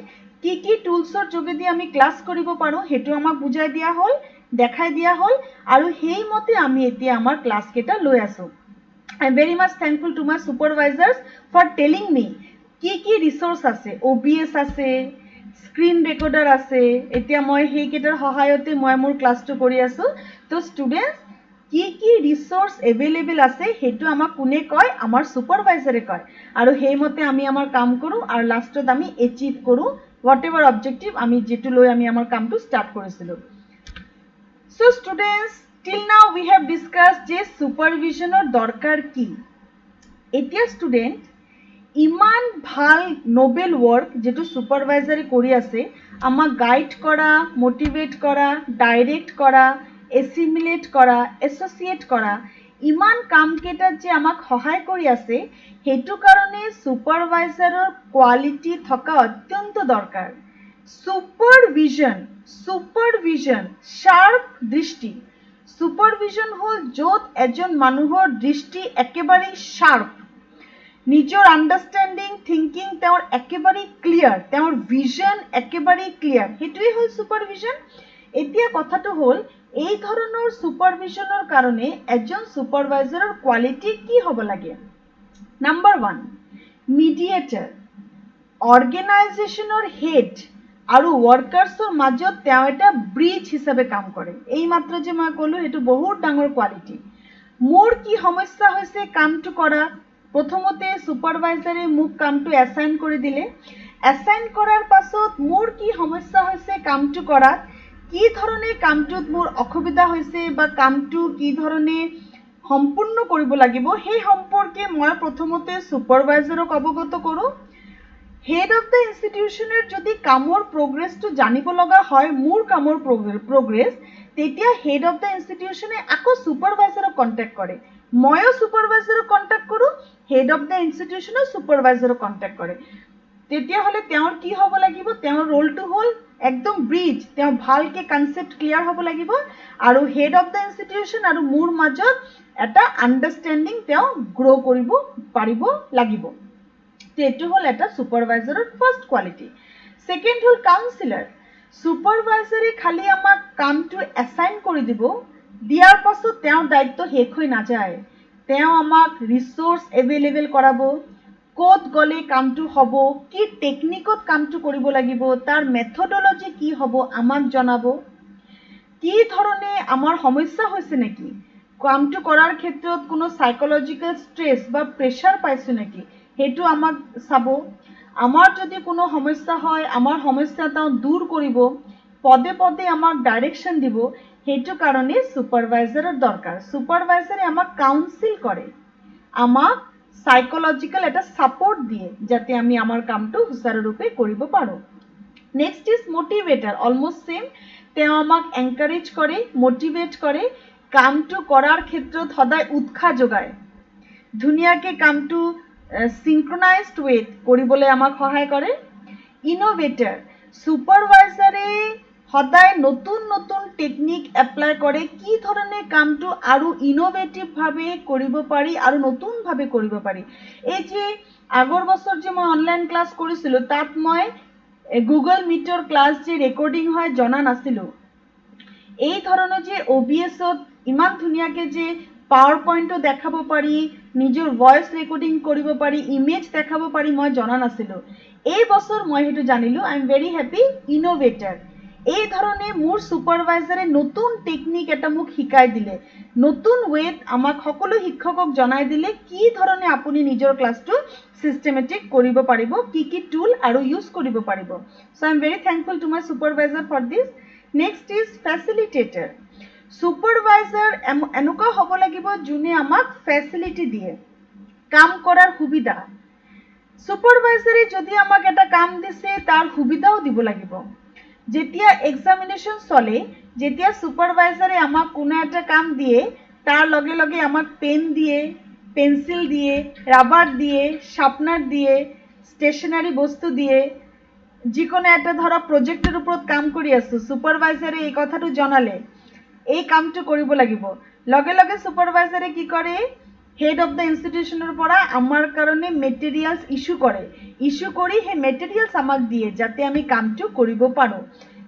কি কি টুলসৰ যোগেদি আমি ক্লাস কৰিব পাৰো হেতু আমাক বুজাই দিয়া হল, দেখাই দিয়া হল, আৰু সেই মতে আমি এতিয়া আমাৰ ক্লাস কেটা লৈ আছো। I am very much thankful to my supervisors for telling me কি কি রিসোর্স আছে। OBS আছে, স্ক্রিন রেকর্ডার আছে, এতিয়া মই সেই কেটাৰ সহায়তে মই মোৰ ক্লাসটো কৰি আছো। তো স্টুডেন্টস কি কি ৰিসোৰ্স এভেইলেবল আছে হেতু আমাক কোনে কয়, আমাৰ সুপাৰভাইজাৰে কয়, আৰু সেই মতে আমি আমাৰ কাম কৰো আৰু লাস্টত আমি এচিভ কৰো whatever objective আমি যেটো লৈ আমি আমাৰ কামটো স্টাৰ্ট কৰিছিলো। So students, till now we have discussed যে supervisionৰ দৰকাৰ কি। এতিয়া স্টুডেন্ট ইমান ভাল নোবেল ওয়াৰ্ক যেটো সুপাৰভাইজাৰে কৰি আছে, আমাক গাইড কৰা, মোটিভেট কৰা, ডাইৰেক্ট কৰা, এসিমিলেট কৰা, এসোসিয়েট কৰা, ইমান কাম কেটাত যে আমাক সহায় কৰি আছে হেতু কাৰণে সুপাৰভাইজাৰৰ কোয়ালিটি থকা অত্যন্ত দৰকাৰ। সুপাৰভিজন শাৰ্প দৃষ্টি। সুপাৰভিজন হল য'ত এজন মানুহৰ দৃষ্টি একেবাৰে শাৰ্প, নিজৰ আন্ডাৰস্ট্যান্ডিং থিংকিং তেওঁৰ একেবাৰে ক্লিয়াৰ, তেওঁৰ ভিজন একেবাৰে ক্লিয়াৰ, হেতুই হল সুপাৰভিজন। এতিয়া কথাটো হল এই ধৰণৰ সুপাৰভিজনৰ কাৰণে এজন সুপাৰভাইজাৰৰ কোয়ালিটি কি হ'ব লাগে। নাম্বাৰ 1, মিডিয়েটৰ। অৰ্গেনাইজেশনৰ হেড আৰু ওয়াৰ্কাৰ্সৰ মাজত তেওঁ এটা ব্ৰিজ হিসাবে কাম কৰে। এই মাত্ৰ যে মই কলো এটো বহুত ডাঙৰ কোয়ালিটি। মোৰ কি সমস্যা হৈছে কামটো কৰা, প্ৰথমতে সুপাৰভাইজাৰে মোক কামটো অ্যাসাইন কৰে দিলে, অ্যাসাইন কৰাৰ পাছত মোৰ কি সমস্যা হৈছে কামটো কৰাত, কি ধৰণে কামটোত মোৰ অসুবিধা হৈছে বা কামটো কি ধৰণে সম্পূৰ্ণ কৰিব লাগিব সেই সম্পৰ্কে মই প্ৰথমতে সুপাৰভাইজাৰক অৱগত কৰো। হেড অফ দ্য ইনস্টিটিউশনেৰ যদি কামৰ প্ৰোগ্ৰেসটো জানিব লগা হয়, মোৰ কামৰ প্ৰোগ্ৰেস, তেতিয়া হেড অফ দ্য ইনস্টিটিউশনে আকৌ সুপাৰভাইজাৰক কন্ট্যাক্ট কৰে, ময়ো সুপাৰভাইজাৰক কন্ট্যাক্ট কৰো, হেড অফ দ্য ইনস্টিটিউশনে সুপাৰভাইজাৰক কন্ট্যাক্ট কৰে। তেতিয়া হলে তেওঁৰ কি হ'ব লাগিব, তেওঁৰ ৰোলটো হল একদম ব্ৰিজ, তেওঁ ভালকে কনসেপ্ট ক্লিয়াৰ হ'ব লাগিব আৰু হেড অফ দ্য ইনস্টিটিউশন আৰু মোৰ মাজত এটা আন্ডাৰস্ট্যান্ডিং তেওঁ গ্ৰো কৰিব পাৰিব লাগিব। এটো হল এটা সুপাৰভাইজাৰেৰ ফাৰ্স্ট কোয়ালিটি। সেকেন্ড হল কাউন্সিলৰ। সুপাৰভাইজাৰে খালি আমাক কামটো অ্যাসাইন কৰি দিব, দিয়াৰ পাছত তেওঁৰ দায়িত্ব শেষ হৈ নাযায়, তেওঁ আমাক ৰিসোৰ্স এভেইলেবল কৰাব, ক'ত গলে কামটো হ'ব, কি টেকনিকত কামটো কৰিব লাগিব, তাৰ মেথডলজি কি হ'ব আমাক জনাব, কি ধৰণে আমাৰ সমস্যা হৈছে নেকি, কামটো কৰাৰ ক্ষেত্ৰত কোনো সাইকোলজিক্যাল স্ট্রেস বা প্রেসার পাইছো নেকি হেতু আমাক চাব, আমার যদি কোনো সমস্যা হয় আমার সমস্যা তাও দূর কৰিব, পদে পদে আমাক ডাইরেকশন দিব, হেতু কারণে সুপারভাইজারের দরকার। সুপারভাইজারে আমাক কাউন্সিল করে, আমাক সাইকোলজিক্যাল একটা সাপোর্ট দিয়ে যাতে আমি আমার কামটো সুচাৰুৰূপে কৰিব পাৰো। Next is motivator. Almost same, তেওঁ আমাক এনকাৰেজ কৰে, মোটিভেট কৰে, কামটো কৰাৰ ক্ষেত্ৰত সদায় উৎসাহ যোগায়, ধুনীয়াকে কামটো সিনক্ৰোনাইজড ওয়েত কৰিবলৈ আমাক সহায় কৰে। ইনোভেটৰ। সুপাৰভাইজাৰে সদায় নতুন নতুন টেকনিক এপ্লাই কৰে, কি ধৰণে কামটো আৰু ইনোভেটিভভাৱে কৰিব পাৰি আৰু নতুনভাৱে কৰিব পাৰি। এই যে আগৰ বছৰ যে মই অনলাইন ক্লাস কৰিছিলো তাত মই গুগল মিটৰ ক্লাস যে ৰেকৰ্ডিং হয় জনা নাছিলো। এই ধৰণৰ যে OBSত ইমান ধুনীয়াকে যে পাৱাৰ পইণ্টটো দেখাব পাৰি, নিজৰ ভয়েস ৰেকৰ্ডিং কৰিব পাৰি, ইমেজ দেখাব পাৰি, মই জনা নাছিলো। এই বছৰ মই হেতু জানিলো। I am very happy. Innovator. এই ধৰণে মোৰ সুপারভাইজারে নতুন টেকনিক এটা মোক শিকাই দিলে, নতুন ওয়েত আমাক সকলো শিক্ষকক জনাই দিলে কি ধৰণে আপুনি নিজৰ ক্লাসটো সিস্টেমেটিক কৰিব পাৰিব, কি কি টুল আৰু ইউজ কৰিব পাৰিব। So I am very thankful to my supervisor for this. Next is facilitator. Supervisor এনেকুৱা হ'ব লাগিব যোনে আমাক ফ্যাসিলিটি দিয়ে, কাম কৰাৰ সুবিধা। সুপাৰভাইজাৰে যদি আমাক এটা কাম দিছে তাৰ সুবিধাও দিব লাগিব। যেতিয়া এক্সামিনেশ্যন চলে, যেতিয়া সুপাৰভাইজাৰে আমাক কোনো এটা কাম দিয়ে, তাৰ লগে লগে আমাক পেন দিয়ে, পেন্সিল দিয়ে, ৰাবাৰ দিয়ে, শাৰ্পনাৰ দিয়ে, স্টেশনাৰি বস্তু দিয়ে, যিকোনো একটা ধৰা প্ৰজেক্টৰ ওপৰত কাম কৰি আছো, সুপাৰভাইজাৰে এই কথাটো জনালে এই কামটো কৰিব লাগিব, লগে লগে সুপাৰভাইজাৰে কি কৰে, হেড অফ দ্য ইনষ্টিটিউশনৰ পৰা আমাৰ কাৰণে মেটেৰিয়েলছ ইস্যু কৰে, ইস্যু কৰি সেই মেটেৰিয়েলছ আমাক দিয়ে যাতে আমি কামটো কৰিব পাৰোঁ।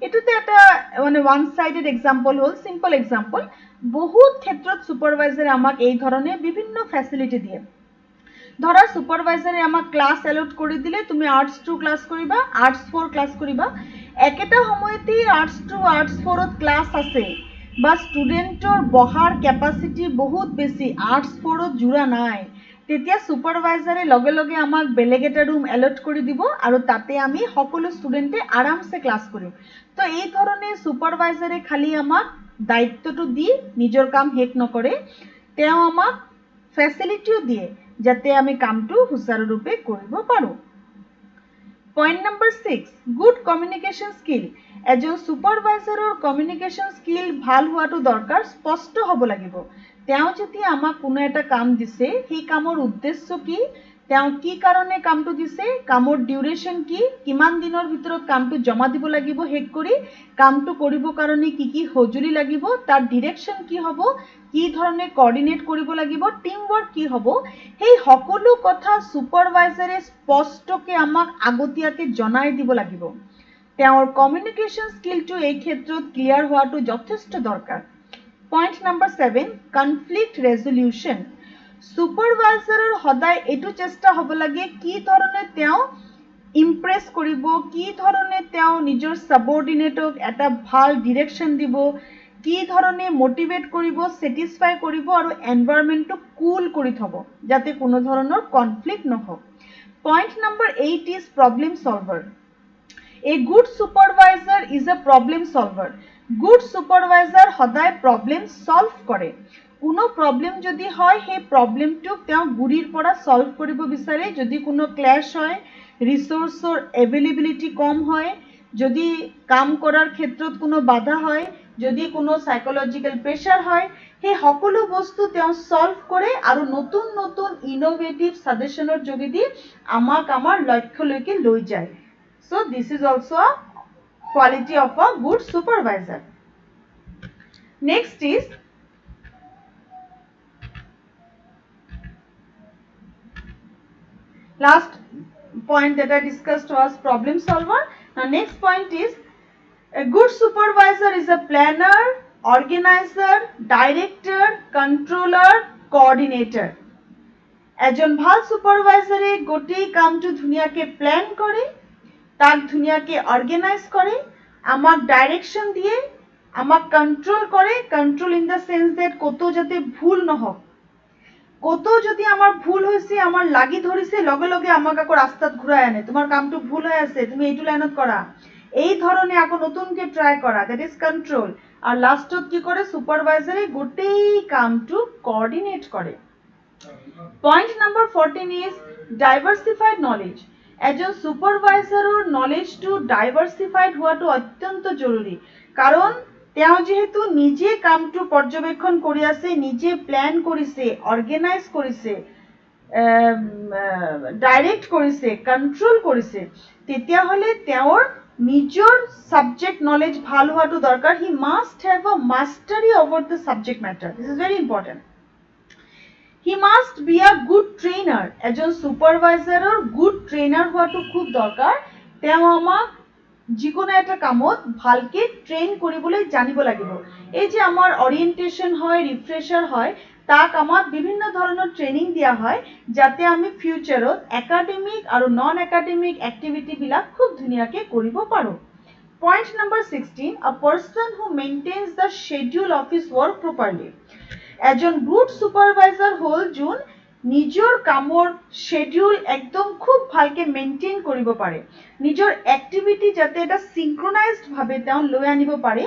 এটোতে এটা মানে ওৱান সাইডেড এক্সাম্পল হ'ল, সিম্পল এক্সাম্পল। বহুত ক্ষেত্ৰত সুপাৰভাইজাৰে আমাক এই ধৰণে বিভিন্ন ফেচিলিটি দিয়ে। ধৰা সুপাৰভাইজাৰে আমাক ক্লাছ এলট কৰি দিলে, তুমি আৰ্টছ 2 ক্লাছ কৰিবা, আৰ্টছ 4 ক্লাছ কৰিবা, একেটা সময়তে আৰ্টছ 2 আৰ্টছ 4ত ক্লাছ আছে বা ষ্টুডেণ্টৰ বহাৰ কেপাচিটি বহুত বেছি, আৰ্টছ 4ত জোৰা নাই, তেতিয়া সুপাৰভাইজাৰে লগে লগে আমাক বেলেগ এটা ৰুম এলট কৰি দিব আৰু তাতে আমি সকলো ষ্টুডেণ্টে আৰামছে ক্লাছ কৰিম। তো এই ধৰণে সুপাৰভাইজাৰে খালি আমাক দায়িত্বটো দি নিজৰ কাম শেষ নকৰে, তেওঁ আমাক ফেচিলিটিও দিয়ে যাতে আমি কামটো সুচাৰুৰূপে কৰিব পাৰোঁ। Point number 6, good communication skill. এজন সুপাৰভাইজাৰৰ কমিউনিকেশ্যন স্কিল ভাল হোৱাটো দৰকাৰ, স্পষ্ট হ'ব লাগিব। তেওঁ যেতিয়া আমাক কোনো এটা কাম দিছে, সেই কামৰ উদ্দেশ্য কি, তেওঁ কি কাৰণে কামটো দিছে, কামৰ ডিউৰেশ্যন কি, কিমান দিনৰ ভিতৰত কামটো জমা দিব লাগিব শেষ কৰি, কামটো কৰিব কাৰণে কি কি সঁজুলি লাগিব, তাৰ ডিৰেকশ্যন কি হ'ব, কি ধৰণে কোঅৰ্ডিনেট কৰিব লাগিব, টিম ৱৰ্ক কি হ'ব, সেই সকলো কথা সুপাৰভাইজাৰে স্পষ্টকে আমাক আগতীয়াকৈ জনাই দিব লাগিব। তেওঁৰ কমিউনিকেশ্যন স্কিলটো এই ক্ষেত্ৰত ক্লিয়াৰ হোৱাটো যথেষ্ট দৰকাৰ। Point number 7, conflict resolution. সুপাৰভাইজাৰৰ সদায় এইটো চেষ্টা হ'ব লাগে কি ধৰণে তেওঁ ইমপ্ৰেছ কৰিব, কি ধৰণে তেওঁ নিজৰ সাবঅৰ্ডিনেটক এটা ভাল ডিৰেকশ্যন দিব, কি ধৰণে মটিভেট কৰিব, ছেটিছফাই কৰিব আৰু এনভাইৰনমেণ্টটো কুল কৰি থ'ব যাতে কোনো ধৰণৰ কনফ্লিক্ট নহওক। Point number 8 is problem solver. A good supervisor is a problem solver. Good supervisor সদায় প্ৰব্লেম সলভ কৰে। কোনো প্ৰব্লেম যদি হয়, সেই প্ৰব্লেমটোক তেওঁ গুৰিৰ পৰা সলভ কৰিব বিচাৰে। যদি কোনো ক্লেশ হয়, ৰিচোৰ্চৰ এভেইলেবিলিটি কম হয়, যদি কাম কৰাৰ ক্ষেত্ৰত কোনো বাধা হয়, যদি কোনো সাইকোলজিকেল প্ৰেছাৰ হয়, সেই সকলো বস্তু তেওঁ সলভ কৰে আৰু নতুন নতুন ইনোভেটিভ সাজেশনৰ যোগেদি আমাক আমাৰ লক্ষ্যলৈকে লৈ যায়। So this is also a quality of a good supervisor. Next is last point that I discussed was problem solver. Now next point is a good supervisor is a planner, organizer, director, controller, coordinator. এজন ভাল সুপাৰভাইজাৰে গোটেই কামটো ধুনীয়াকে প্ল্যান কৰে, তাক ধুনীয়াকে অৰ্গেনাইজ কৰে, আমাক ডাইৰেকশ্যন দিয়ে, আমাক কন্ট্ৰোল কৰে, control in the sense that কতো যাতে ভুল নহওক, কতো যদি আমাৰ ভুল হৈছে, আমাৰ লাগি ধৰিছে, লগে লগে আমাক আকৌ ৰাস্তাত ঘূৰাই আনে, তোমাৰ কামটো ভুল হৈ আছে, তুমি এইটো লাইনত কৰা, এই ধৰণে আকৌ নতুনকে ট্ৰাই কৰা, দ্যাট ইজ কন্ট্ৰোল। আৰু লাষ্টত কি কৰে, সুপাৰভাইজাৰে গোটেই কামটো কোঅৰ্ডিনেট কৰে। Point number 14 is diversified knowledge. এজন সুপাৰভাইজাৰৰ নলেজটো ডাইভাৰ্চিফাইড হোৱাটো অত্যন্ত জৰুৰী, কাৰণ তেওঁ যিহেতু নিজে কামটো পৰ্যবেক্ষণ কৰি আছে, নিজে প্ল্যান কৰিছে, অৰ্গেনাইজ কৰিছে, ডাইৰেক্ট কৰিছে, কন্ট্ৰোল কৰিছে, তেতিয়াহ'লে তেওঁৰ নিজৰ সাবজেক্ট নলেজ ভাল হোৱাটো দৰকাৰ। হি must have a mastery over the subject matter. This is very important. He must be a good trainer. এজন সুপাৰভাইজাৰৰ গুড ট্ৰেইনাৰ হোৱাটো খুব দৰকাৰ। তেওঁ আমাক যিকোনো এটা কামত ভালকে ট্ৰেইন কৰিবলৈ জানিব লাগিব। এই যে আমাৰ অৰিয়েণ্টেশ্যন হয়, ৰিফ্ৰেছাৰ হয়, তাক আমাক বিভিন্ন ধৰণৰ ট্ৰেইনিং দিয়া হয় যাতে আমি ফিউচাৰত একাডেমিক আৰু নন একাডেমিক এক্টিভিটিবিলাক খুব ধুনীয়াকে কৰিব পাৰোঁ। Point number 16, a person who maintains the schedule of his work properly. এজন গুড সুপাৰভাইজাৰ হ'ল যোন নিজৰ কামৰ শেডিউল একদম খুব ভালকে মেইনটেইন কৰিব পাৰে, নিজৰ এক্টিভিটি যাতে এটা সিনক্ৰনাইজড ভাৱে তেওঁ লৈ আনিব পাৰে,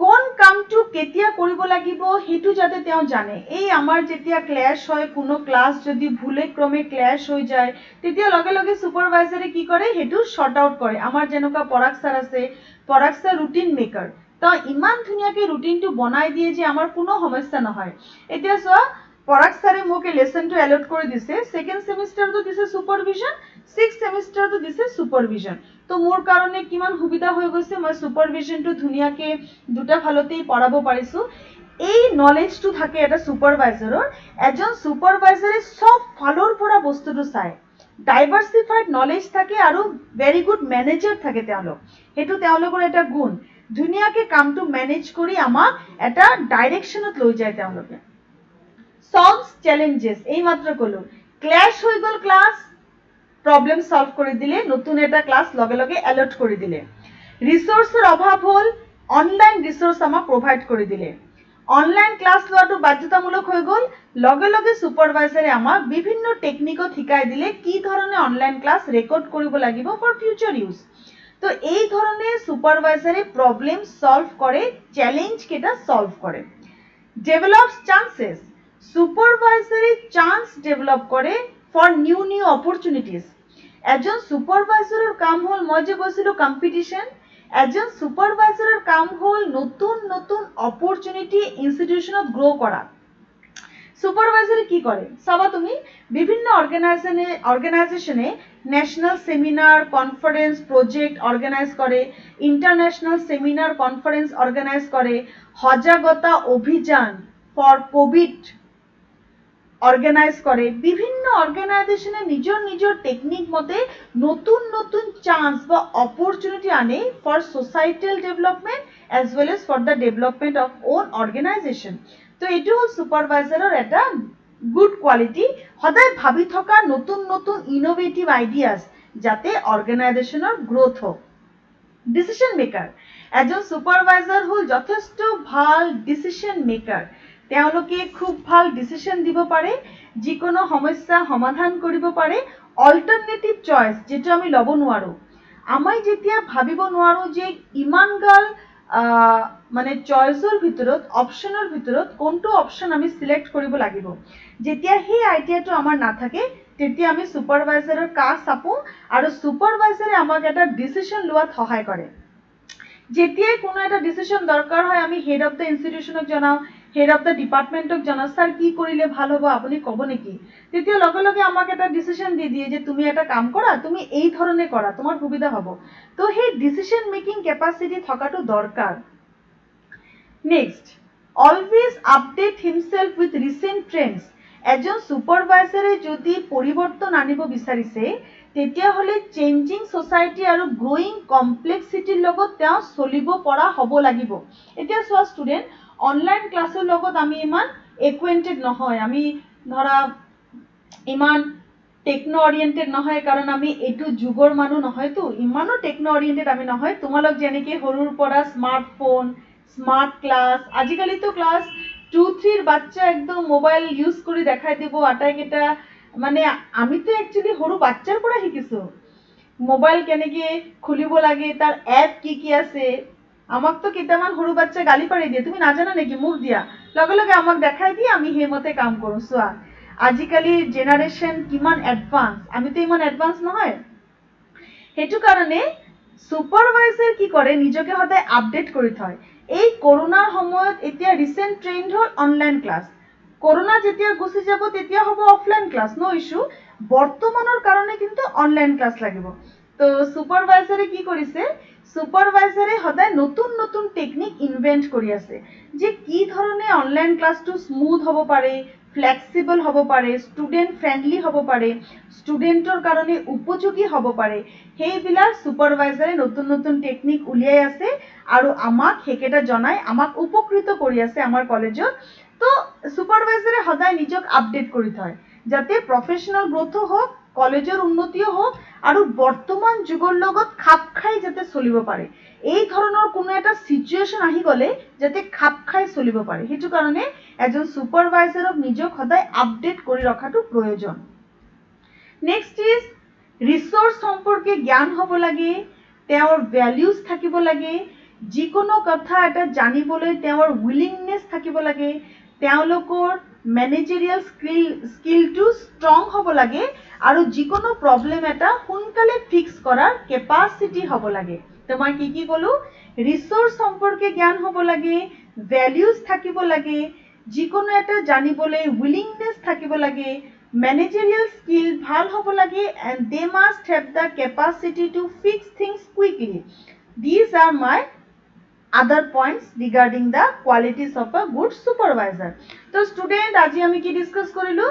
কোন কামটো কেতিয়া কৰিব লাগিব হেতু যাতে তেওঁ জানে। এই আমাৰ যেতিয়া ক্লাছ হয়, কোনো ক্লাছ যদি ভুলে ক্ৰমে ক্লাছ হৈ যায়, তেতিয়া লগে লগে সুপাৰভাইজাৰে কি কৰে হেতু শৰ্ট আউট কৰে। আমাৰ যেনেকুৱা পৰাগ স্যাৰ আছে, পৰাগ স্যাৰ ৰুটিন মেকাৰ, তেওঁ ইমান ধুনীয়াকৈ ৰুটিনটো বনাই দিয়ে যে আমাৰ কোনো সমস্যা নহয়। এতিয়া চোৱা, পৰাগ স্যাৰে মোক এই লেসনটো এলট কৰি দিছে, সেকেন্ড সেমিস্টাৰটো দিছে সুপাৰভিজন, 6th সেমিস্টাৰটো দিছে সুপাৰভিজন। তো মোৰ কাৰণে কিমান সুবিধা হৈ গৈছে, মই সুপাৰভিজনটো ধুনীয়াকে দুটা ফালতেই পঢ়াব পাৰিছো। এই নলেজটো থাকে এটা সুপাৰভাইজাৰৰ, এজন সুপাৰভাইজাৰে সব ফালৰ পৰা বস্তুটো চায়, ডাইভাৰ্সিফাইড নলেজ থাকে আৰু ভেৰি গুড মেনেজাৰ থাকে তেওঁলোক, সেইটো তেওঁলোকৰ এটা গুণ, ধুনীয়াকে কামটো মেনেজ কৰি আমাক এটা ডাইৰেকশ্যনত লৈ যায় তেওঁলোকে। সলভস চ্যালেঞ্জেস, এই মাত্র কলো ক্লাস হৈ গল, ক্লাস প্রবলেম সলভ করে দিলে, নতুন এটা ক্লাস লগে লগে এলট করে দিলে। রিসোর্সের অভাব হল, অনলাইন রিসোর্স আমাক প্রোভাইড করে দিলে। অনলাইন ক্লাস লোৱাটো বাধ্যতামূলক হৈ গল, লগে লগে সুপাৰভাইজাৰে আমাক বিভিন্ন টেকনিকত শিকাই দিলে কি ধৰণে অনলাইন ক্লাস ৰেকৰ্ড কৰিব লাগিব ফৰ ফিউচাৰ ইউজ। তো এই ধৰণে সুপারভাইজারে প্রবলেম সলভ করে, চ্যালেঞ্জ কেটা সলভ করে। ডেভেলপস চান্সেস, সুপারভাইজারে চান্স ডেভেলপ করে ফর নিউ নিউ অপরচুনিটিস। এজন সুপারভাইজারের কাম হল, মই যে কৈছিলো কম্পিটিশন, এজন সুপারভাইজারের কাম হল নতুন নতুন অপরচুনিটি ইনস্টিটিউশনত গ্রো করা। সুপারভাইজারে কি করে চাবা তুমি, বিভিন্ন অর্গানাইজেশনে national seminar, conference, project organise করে, ইন্টারন্যাশনাল সেমিনার, কনফারেন্স অর্গানাইজ করে, সজাগতা অভিযান ফর কোভিড অর্গানাইজ করে, বিভিন্ন অর্গানাইজেশনে নিজের নিজের টেকনিক মতে নতুন নতুন চান্স বা অপরচুনিটি আনে for societal development as well as for the development of own organisation. তো এইটো হল সুপারভাইজারের একটা গুড কোয়ালিটি, সদায় ভাবি থকা নতুন নতুন ইনোভেটিভ আইডিয়াস যাতে অর্গানাইজেশনের গ্রোথ হোক। ডিসিশন মেকাৰ, এজন সুপাৰভাইজাৰ হল যথেষ্ট ভাল ডিসিশন মেকাৰ। তেওঁলোকে খুব ভাল ডিসিশন দিব পাৰে, যিকোনো সমস্যা সমাধান কৰিব পাৰে। অল্টাৰনেটিভ চয়েস যেটো আমি লব নোৱাৰো, আমি যেতিয়া ভাবিব নোৱাৰো যে ইমানগাল মানে চয়েসৰ ভিতৰত, অপশনৰ ভিতৰত কোনটো অপশন আমি সিলেক্ট কৰিব লাগিব, যেতিয়া সেই আইডিয়াটো আমাৰ নাথাকে তেতিয়া আমি সুপাৰভাইজাৰেৰ কাজ চাপো আৰু সুপাৰভাইজাৰে আমাক এটা ডিসিশন লোৱাত সহায় কৰে। যেতিয়াই কোনো এটা ডিসিশন দরকার হয় আমি হেড অফ দ্য ইনস্টিটিউশনক জনাও, হেড অফ দ্য ডিপার্টমেন্টক জনাও, স্যার কি কৰিলে ভাল হ'ব আপুনি ক'ব নেকি, তেতিয়া লগে লগে আমাক এটা ডিসিশন দি দিয়ে যে তুমি এটা কাম কৰা, তুমি এই ধৰণে কৰা, তোমাৰ সুবিধা হ'ব। তো সেই ডিসিশন মেকিং ক্যাপাসিটি থকাটো দরকার। Next, always update himself with recent Trends. এজন সুপারভাইজারে যদি পৰিৱৰ্তন আনিব বিচাৰিছে তেতিয়াহ'লে চেঞ্জিং সোসাইটি আৰু গ্ৰোইং কমপ্লেক্সিটিৰ লগত তেওঁ চলিব পৰা হ'ব লাগিব। এতিয়া চোৱা ষ্টুডেণ্ট, অনলাইন ক্লাছৰ লগত আমি ইমান একুৱেণ্টেড নহয়, আমি ধৰা ইমান টেকনো অৰিয়েণ্টেড নহয়, কাৰণ আমি এইটো যুগৰ মানুহ নহয়তো, ইমানো টেকনো অৰিয়েণ্টেড আমি নহয়। তোমালোক যেনেকৈ সৰুৰ পৰা স্মাৰ্টফোন, স্মার্ট ক্লাস, আজিকালি তো ক্লাস 2-3 বাচ্চা একদম মোবাইল ইউজ করে দেখাই দিব আটাইকেইটা, মানে আমি তো একচুয়ালি সৰু বাচ্চাৰ পৰা শিকিছো মোবাইল কেনেকে খুলিব লাগে, তাৰ এপ কি কি আছে। আমাক তো কেইটামান সৰু বাচ্চা গালি পাৰি দিয়ে, তুমি নাজানা নেকি, মুখ দিয়া, লগে লগে আমাক দেখাই দিয়ে, আমি সেইমতে কাম কৰো। চোৱা আজিকালি জেনাৰেশন কিমান এডভান্স, আমি তো ইমান এডভান্স নহয়। সেইটো কাৰণে সুপাৰভাইজাৰ কি কৰে, নিজকে সদায় আপডেট কৰি থয়। এই করোনার সময়ত এতিয়া রিসেন্ট ট্রেন্ড হল অনলাইন ক্লাস, করোনা যেতিয়া গুচি যাব তেতিয়া হ'ব অফলাইন ক্লাস, নো ইস্যু। বর্তমানের কারণে কিন্তু অনলাইন ক্লাস লাগিব। তো সুপারভাইজারে কি কৰিছে, সুপাৰভাইজাৰে সদায় নতুন নতুন টেকনিক ইনভেন্ট কৰি আছে, যে কি ধৰণে অনলাইন ক্লাসটো স্মুথ হ'ব পাৰে, ফ্লেক্সিবল হ'ব পাৰে, ষ্টুডেণ্ট ফ্ৰেণ্ডলি হ'ব পাৰে, ষ্টুডেণ্টৰ কাৰণে উপযোগী হ'ব পাৰে, সেইবিলাক সুপাৰভাইজাৰে নতুন নতুন টেকনিক উলিয়াই আছে আৰু আমাক সেইকেইটা জনাই আমাক উপকৃত কৰি আছে আমাৰ কলেজত। তো সুপাৰভাইজাৰে সদায় নিজক আপডেট কৰি থয়, যাতে প্ৰফেশনাল গ্ৰোথও হোক, কলেজেৰ উন্নতিও হোক আৰু বৰ্তমান যুগৰ লগত খাপ খাই যাতে চলিব পাৰে। এই ধৰণৰ কোনো এটা সিচুৱেশন আহি গলে যাতে খাপ খাই চলিব পাৰে, সেইটো কাৰণে এজন সুপাৰভাইজাৰক নিজক সদায় আপডেট কৰি ৰখাটো প্ৰয়োজন। নেক্সট ইজ ৰিসোৰ্স সম্পৰ্কে জ্ঞান হ'ব লাগে, তেওঁৰ ভ্যালুজ থাকিব লাগে, যিকোনো কথা এটা জানিবলৈ তেওঁৰ উইলিংনেছ থাকিব লাগে, তেওঁলোকৰ মেনেজেৰিয়েল স্কিলটো ষ্ট্ৰং হ'ব লাগে আৰু যিকোনো প্ৰব্লেম এটা সোনকালে ফিক্স কৰাৰ কেপাচিটি হ'ব লাগে। তো মই কি ক'লো, ৰিচোৰ্চ সম্পৰ্কে জ্ঞান হ'ব লাগে, ভেলিউজ থাকিব লাগে, যিকোনো এটা জানিবলৈ উইলিংনেছ থাকিব লাগে, মেনেজেৰিয়েল স্কিল ভাল হ'ব লাগে, and De must have the capacity to fix things quickly. These are my other points regarding the qualities of a good supervisor. So student, আজি আমি কি ডিসকাস কৰিলো?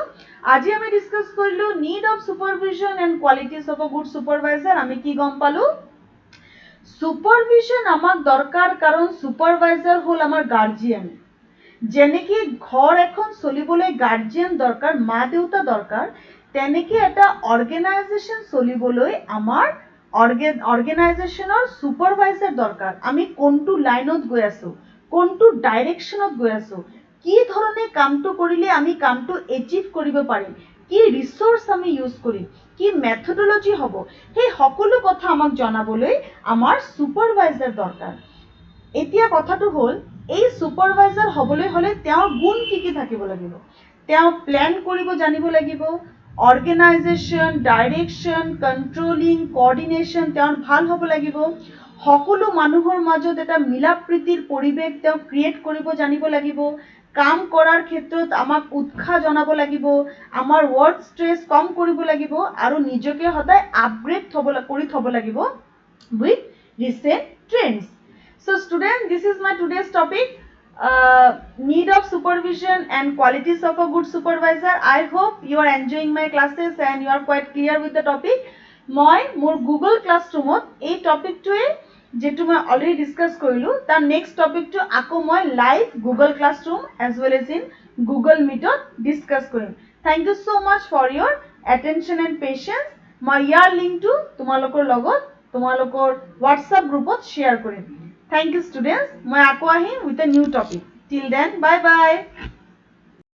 আজি আমি ডিসকাস কৰিলো need of supervision and qualities of a good supervisor. আমি কি গম পালো? supervision আমাক দৰকাৰ কাৰণ supervisor হল আমাৰ গাৰ্জিয়ান। যেনেকি ঘৰ এখন চলিবলৈ গাৰ্জিয়ান দৰকাৰ, মা দেউতা দৰকাৰ, তেনেকি এটা অৰ্গানাইজেশন চলিবলৈ আমাৰ অৰ্গানাইজেশনৰ সুপাৰভাইজাৰ দৰকাৰ। আমি কোনটো লাইনত গৈ আছো, কোনটো ডাইৰেকশনত গৈ আছো, কি ধৰণে কামটো কৰিলে আমি কামটো এচিভ কৰিব পাৰিম, কি ৰিসোৰ্স আমি ইউজ কৰিম, কি মেথডোলজি হ'ব, সেই সকলো কথা আমাক জনাবলৈ আমাৰ সুপাৰভাইজাৰ দৰকাৰ। এতিয়া কথাটো হ'ল, এই সুপাৰভাইজাৰ হ'বলৈ হলে তেওঁৰ গুণ কি থাকিব লাগিব? তেওঁ প্ল্যান কৰিব জানিব লাগিব, অৰ্গানাইজেশন, ডাইৰেকশন, কন্ট্ৰোলিং, কোঅৰ্ডিনেশন তেওঁৰ ভাল হ'ব লাগিব, সকলো মানুহৰ মাজত এটা মিলা প্ৰীতিৰ পৰিৱেশ তেওঁ ক্ৰিয়েট কৰিব জানিব লাগিব, কাম কৰাৰ ক্ষেত্ৰত আমাক উৎসাহ জনাব লাগিব, আমাৰ ওয়াৰ্ক স্ট্ৰেস কম কৰিব লাগিব আৰু নিজকে সদায় আপগ্ৰেড কৰি থব লাগিব with recent Trends. So student, this is my today's topic, need of supervision and qualities of a good supervisor. I hope you are enjoying my classes and you are quite clear with the topic. মই মোৰ Google Classroom এই টপিকটোৱে যেটো মই অলৰেডি ডিসকাস কৰিলো, তাৰ নেক্সট টপিকটো আকৌ মই live Google Classroom as well as in Google Meet discuss কৰিম। Thank you so much for your attention and patience. মই ইয়াৰ লিংকটো তোমালোকৰ লগত তোমালোকৰ WhatsApp গ্ৰুপত শ্বেয়াৰ কৰিম। Thank you students. মই আকৌ আহিম with a new topic. Till then, bye bye.